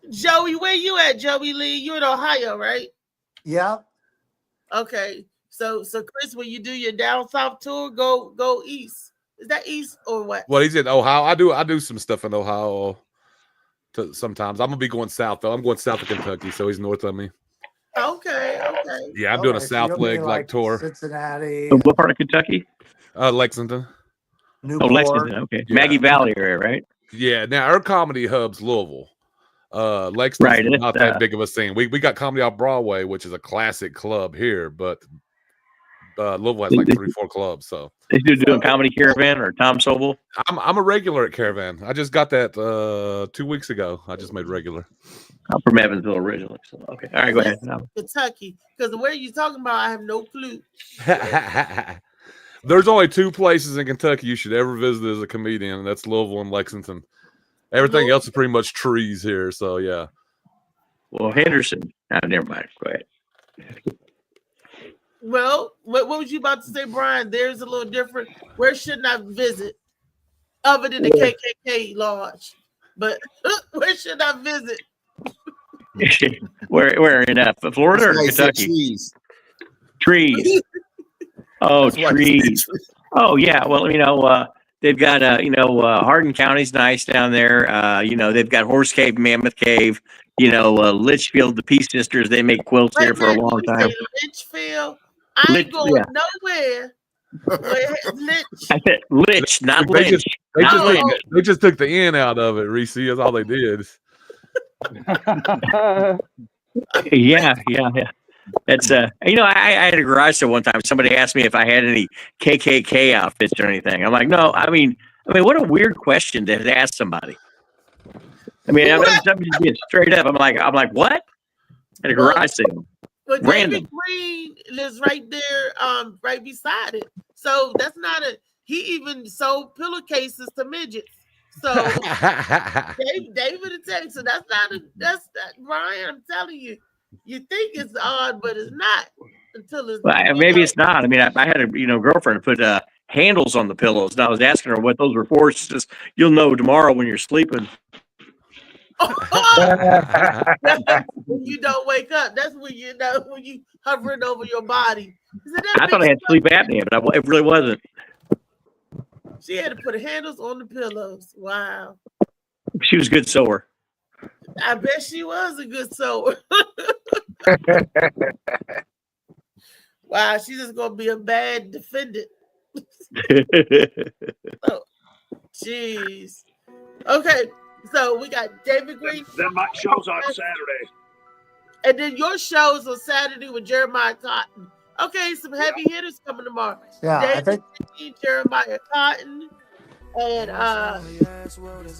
Joey, where you at, Joey Lee? You in Ohio, right? Yeah. Okay. So Chris, when you do your down south tour, go east. Is that east or what? Well, he's in Ohio. I do some stuff in Ohio. Sometimes I'm gonna be going south though. I'm going south of Kentucky, so he's north of me. Okay. Yeah, I'm doing a south leg like tour. Cincinnati. What part of Kentucky? Lexington. Newport. Lexington. Okay. Yeah. Maggie Valley area, right? Yeah. Now our comedy hub's Louisville. Lexington's not that big of a scene. We got Comedy Off Broadway, which is a classic club here, but Louisville has like 3-4 clubs. So they do doing Comedy Caravan or Tom Sobel. I'm a regular at Caravan. I just got that 2 weeks ago. I just made regular. I'm from Evansville originally. So okay. All right, go ahead. Kentucky. Because where you talking about, I have no clue. There's only 2 places in Kentucky you should ever visit as a comedian, and that's Louisville and Lexington. Everything else is pretty much trees here, so yeah. Well, Henderson. Never mind. Go ahead. Well, what was you about to say, Brian? There's a little different. Where shouldn't I visit? Other than the KKK lodge. But where should I visit? Where in Florida or Kentucky? Trees. Oh, trees. Oh, yeah. Well, they've got Hardin County's nice down there. They've got Horse Cave, Mammoth Cave. Litchfield, the Peace Sisters. They make quilts there for a long time. Litchfield. I ain't going nowhere. I said Litch, not Lynch. They just took the N out of it, Reese. That's all they did. Yeah. It's I had a garage sale one time. Somebody asked me if I had any KKK outfits or anything. I'm like, no. I mean, what a weird question to ask somebody. I'm just being straight up. I'm like, what? At a garage sale. But Random. David Green lives right there, right beside it. So that's not a. He even sold pillowcases to midgets. So David and Teddy. So that's not a. That's that, Brian. I'm telling you, you think it's odd, but it's not until it's. Well, maybe it's not. I mean, I had a girlfriend put handles on the pillows, and I was asking her what those were for. She says, "You'll know tomorrow when you're sleeping." When you don't wake up, that's when you know when you hovering over your body. I thought I had sleep apnea, but it really wasn't. She had to put handles on the pillows. Wow. She was a good sewer. I bet she was a good sewer. Wow, she's just gonna be a bad defendant. Oh, jeez. Okay, so we got David Green. Then my show's on Saturday. And then your show's on Saturday with Jeremiah Cotton. Okay, some heavy hitters coming tomorrow. Yeah, I David think Green, Jeremiah Cotton, and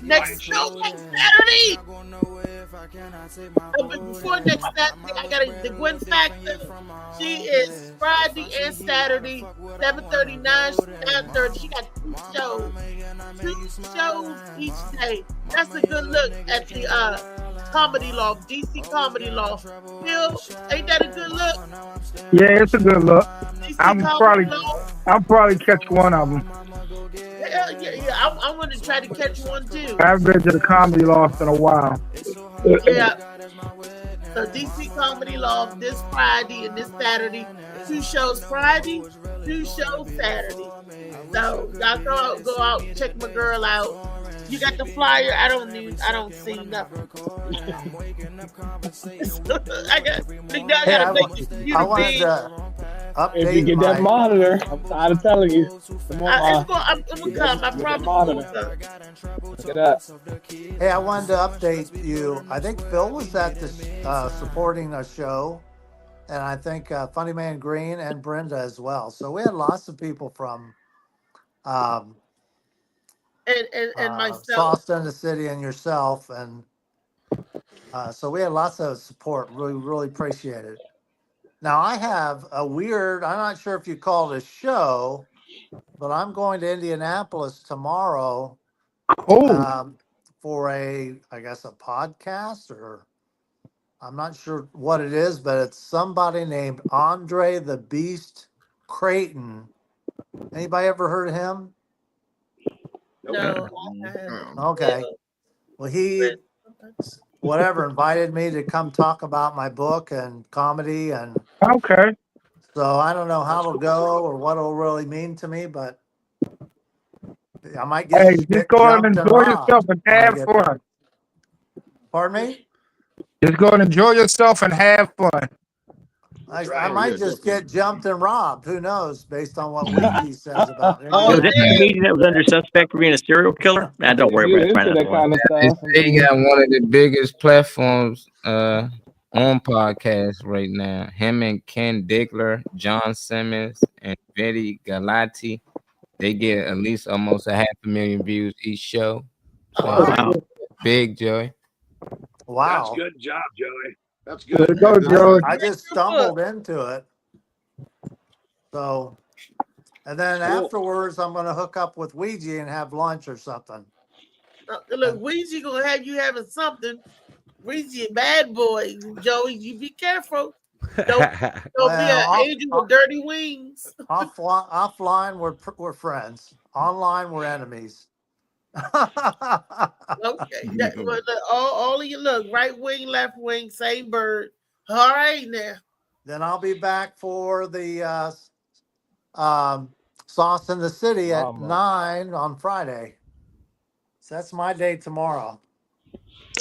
next Saturday. But before next Saturday, I got the Gwen Factor. She is Friday and Saturday, 7:30, 9:30. She got 2 shows each day. That's a good look at the Comedy Loft, DC Comedy Loft. Bill, ain't that a good look? Yeah, it's a good look. DC I'm Comedy Loft. probably catch one of them. Yeah. I'm going to try to catch one too. I haven't been to the Comedy Loft in a while. Yeah. So DC Comedy Loft this Friday and this Saturday. 2 shows Friday, 2 shows Saturday. So y'all go out, check my girl out. You got the flyer. I don't see nothing. I wanted to update. If you get that monitor, I'm tired of telling you. Come on, I'm gonna come. I promise. Look it up. Hey, I wanted to update you. I think Phil was at the supporting a show, and I think Funny Man Green and Brenda as well. So we had lots of people from and myself, Sauce in the City, and yourself, and so we had lots of support. Really appreciate it. Now I have a weird. I'm not sure if you call it a show, but I'm going to Indianapolis tomorrow. For I guess a podcast, or I'm not sure what it is, but it's somebody named Andre the Beast Creighton. Anybody ever heard of him? No. Okay. Well, he invited me to come talk about my book and comedy, and okay. So I don't know how it'll go or what it'll really mean to me, but I might get. Hey, just go and enjoy yourself and have fun. Pardon me? Just go and enjoy yourself and have fun. I might just get jumped and robbed. Who knows? Based on what Wiki says about it. Was that the comedian that was under suspect for being a serial killer? Nah, don't worry about it. They got one of the biggest platforms on podcasts right now. Him and Ken Diggler, John Simmons, and Betty Galati. They get at least almost 500,000 views each show. So wow. Big, Joey. Wow. That's good job, Joey. That's good. Go, Joey. I just stumbled into it. So, and then afterwards, I'm going to hook up with Ouija and have lunch or something. Look, Ouija going to have you having something. Ouija, bad boy. Joey, you be careful. Don't be an angel with dirty wings. Offline, we're friends. Online, we're enemies. Okay. All of you look, right wing, left wing, same bird. All right now. Then I'll be back for the Sauce in the City at 9 on Friday. So that's my day tomorrow.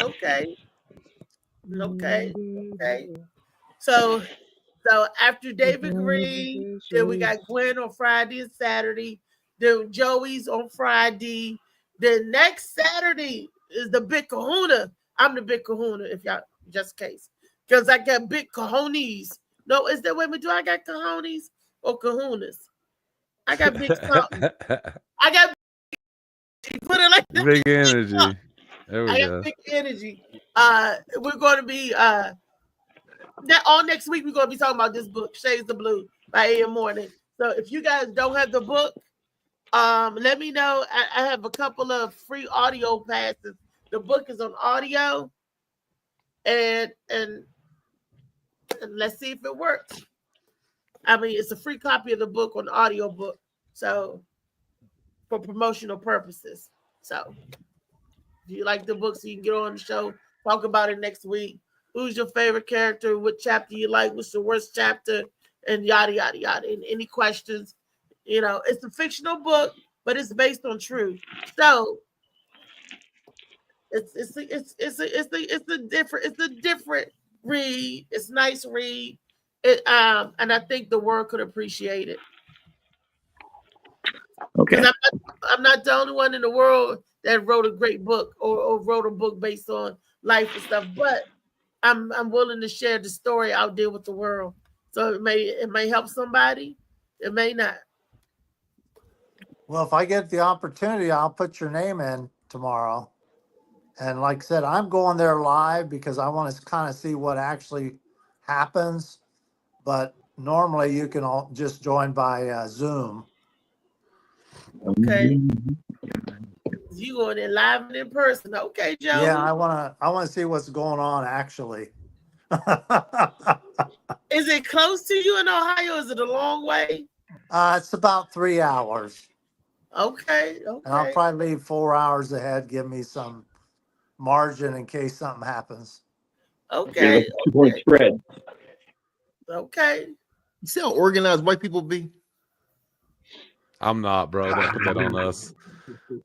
Okay. So after David Green, then we got Gwen on Friday and Saturday. Then Joey's on Friday. Then next Saturday is the Big Kahuna. I'm the Big Kahuna, if y'all, just in case. Because I got big cojones. No, is there women? Do I got cojones or kahunas? I got big something. I got put it like that. Big energy. There we I go. got big energy. We're going to be all next week. We're going to be talking about this book, Shades of Blue by A.M. Morning. So if you guys don't have the book, let me know. I have a couple of free audio passes. The book is on audio, and let's see if it works. I mean, it's a free copy of the book on audio book, so for promotional purposes. So if you like the book, so you can get on the show, talk about it next week. Who's your favorite character? What chapter you like? What's the worst chapter? And yada yada yada. And any questions? You know, it's a fictional book, but it's based on truth. So it's a different read. It's a nice read. And I think the world could appreciate it. Okay. I'm not the only one in the world that wrote a great book or wrote a book based on life and stuff, but I'm willing to share the story out there with the world. So it may help somebody, it may not. Well, if I get the opportunity, I'll put your name in tomorrow. And like I said, I'm going there live because I want to kind of see what actually happens. But normally you can all just join by Zoom. Okay. You going in live and in person. Okay, Joe. Yeah, I want to see what's going on actually. Is it close to you in Ohio? Is it a long way? It's about 3 hours. Okay. And I'll probably leave 4 hours ahead, give me some margin in case something happens. Okay. Yeah, 2-point spread. Okay. You see how organized white people be? I'm not, bro. Don't put that on us.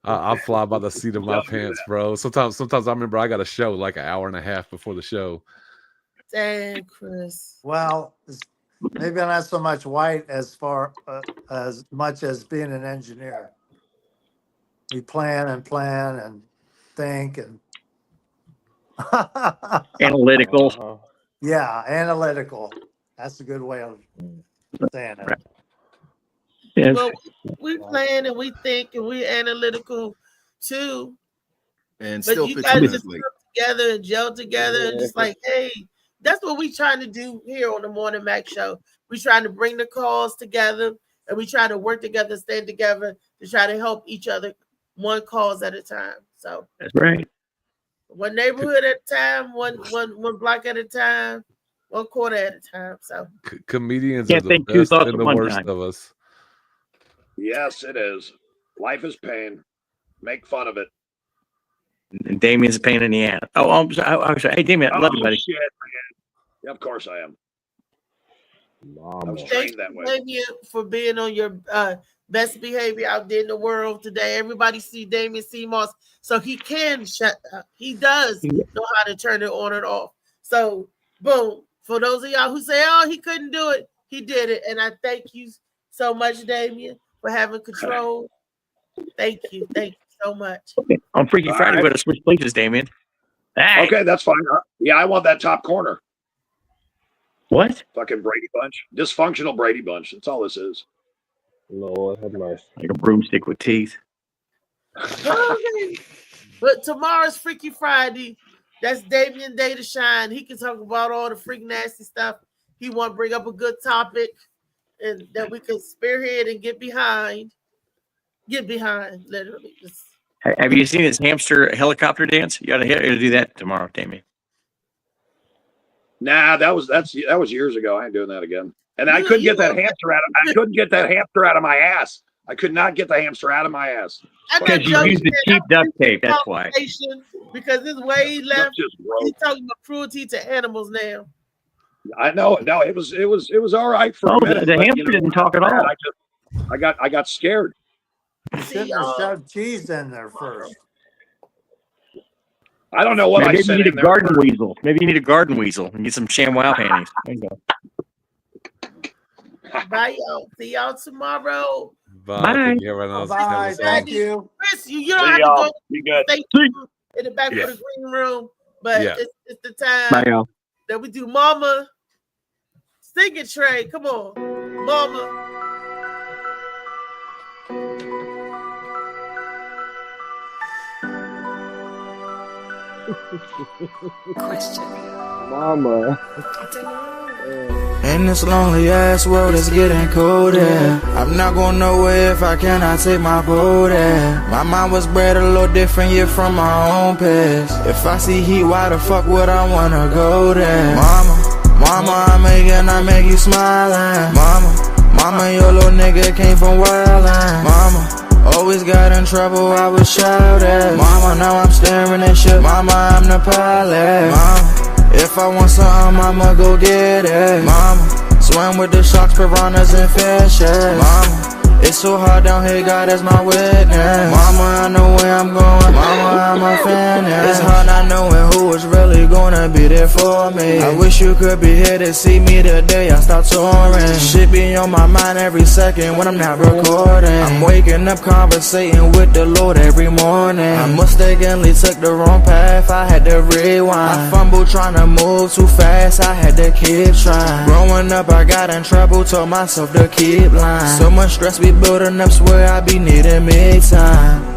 I fly by the seat of my pants, bro. Sometimes I remember I got a show like an hour and a half before the show. Dang, Chris. Well, maybe I'm not so much white as much as being an engineer. We plan and think and Analytical. Yeah, analytical. That's a good way of saying it. Yes. Well, we plan and we think and we're analytical too. And but still you 15 guys minutes just late. come together and gel together and just like, hey, that's what we trying to do here on the Morning Mac Show. We trying to bring the calls together and we try to work together, stand together to try to help each other one cause at a time. So that's right. One neighborhood at a time, one block at a time, one quarter at a time. So Comedians Can't are the think two best thoughts and at the one worst time. of us. Yes, it is. Life is pain. Make fun of it. And Damien's a pain in the ass. Oh, I'm sorry. Hey, Damien, I love you, buddy. Shit, man. Yeah, of course I am. I was thank trained you, that way. Damien, for being on your best behavior out there in the world today. Everybody see Damien Seamoss, so he can shut up. He does know how to turn it on and off. So, boom. For those of y'all who say, oh, he couldn't do it, he did it. And I thank you so much, Damien, for having control. Thank you. Thank you so much. Okay. On Freaky All Friday, right. we're going to switch places, Damien. Hey. Okay, that's fine. Yeah, I want that top corner. What? Fucking Brady Bunch. Dysfunctional Brady Bunch. That's all this is. Lord have mercy. Like a broomstick with teeth. But tomorrow's Freaky Friday. That's Damien Day to shine. He can talk about all the freak nasty stuff. He want to bring up a good topic and that we can spearhead and get behind. Get behind, literally. Just, Have you seen his hamster helicopter dance? You got to do that tomorrow, Damien. Nah, that was years ago. I ain't doing that again. And I couldn't get that hamster out. I couldn't get that hamster out of my ass. I could not get the hamster out of my ass. Because you used the cheap duct tape. That's why. Because this way he left. Just gross. He's talking about cruelty to animals now. I know. No, it was all right for a minute. The but, hamster didn't talk at all. I got scared. You shouldn't have shoved cheese in there first. I don't know what Maybe I said you need in a there. garden weasel. Maybe you need a garden weasel and get some ShamWow panties. There you go. Bye, y'all. See y'all tomorrow. Bye. Bye. Thank you. Chris, you don't have to go. Be good. Thank you in the back of the green room, but Yeah. it's the time Bye, y'all. that we do Mama. Sing it, Trey. Come on, Mama. Mama. In this lonely ass world, it's getting colder. I'm not going nowhere if I cannot take my boat there. My mind was bred a little different, yeah, from my own past. If I see heat, why the fuck would I wanna go there? Mama, I make you smiling. Mama, your little nigga came from wildin'. Mama, always got in trouble, I was shouted. Mama, now I'm staring at shit. Mama, I'm the pilot. Mama, if I want something, I'ma go get it. Mama, swim with the sharks, piranhas, and fishes. Mama, it's so hard down here, God is my witness. Mama, I know where I'm going. Mama, I'm a fan. It's hard not knowing who is really gonna be there for me. I wish you could be here to see me the day I start touring. Shit be on my mind every second when I'm not recording. I'm waking up conversating with the Lord every morning. I mistakenly took the wrong path, I had to rewind. I fumbled trying to move too fast, I had to keep trying. Growing up, I got in trouble, told myself to keep lying. So much stress be building up, swear I be needing me time.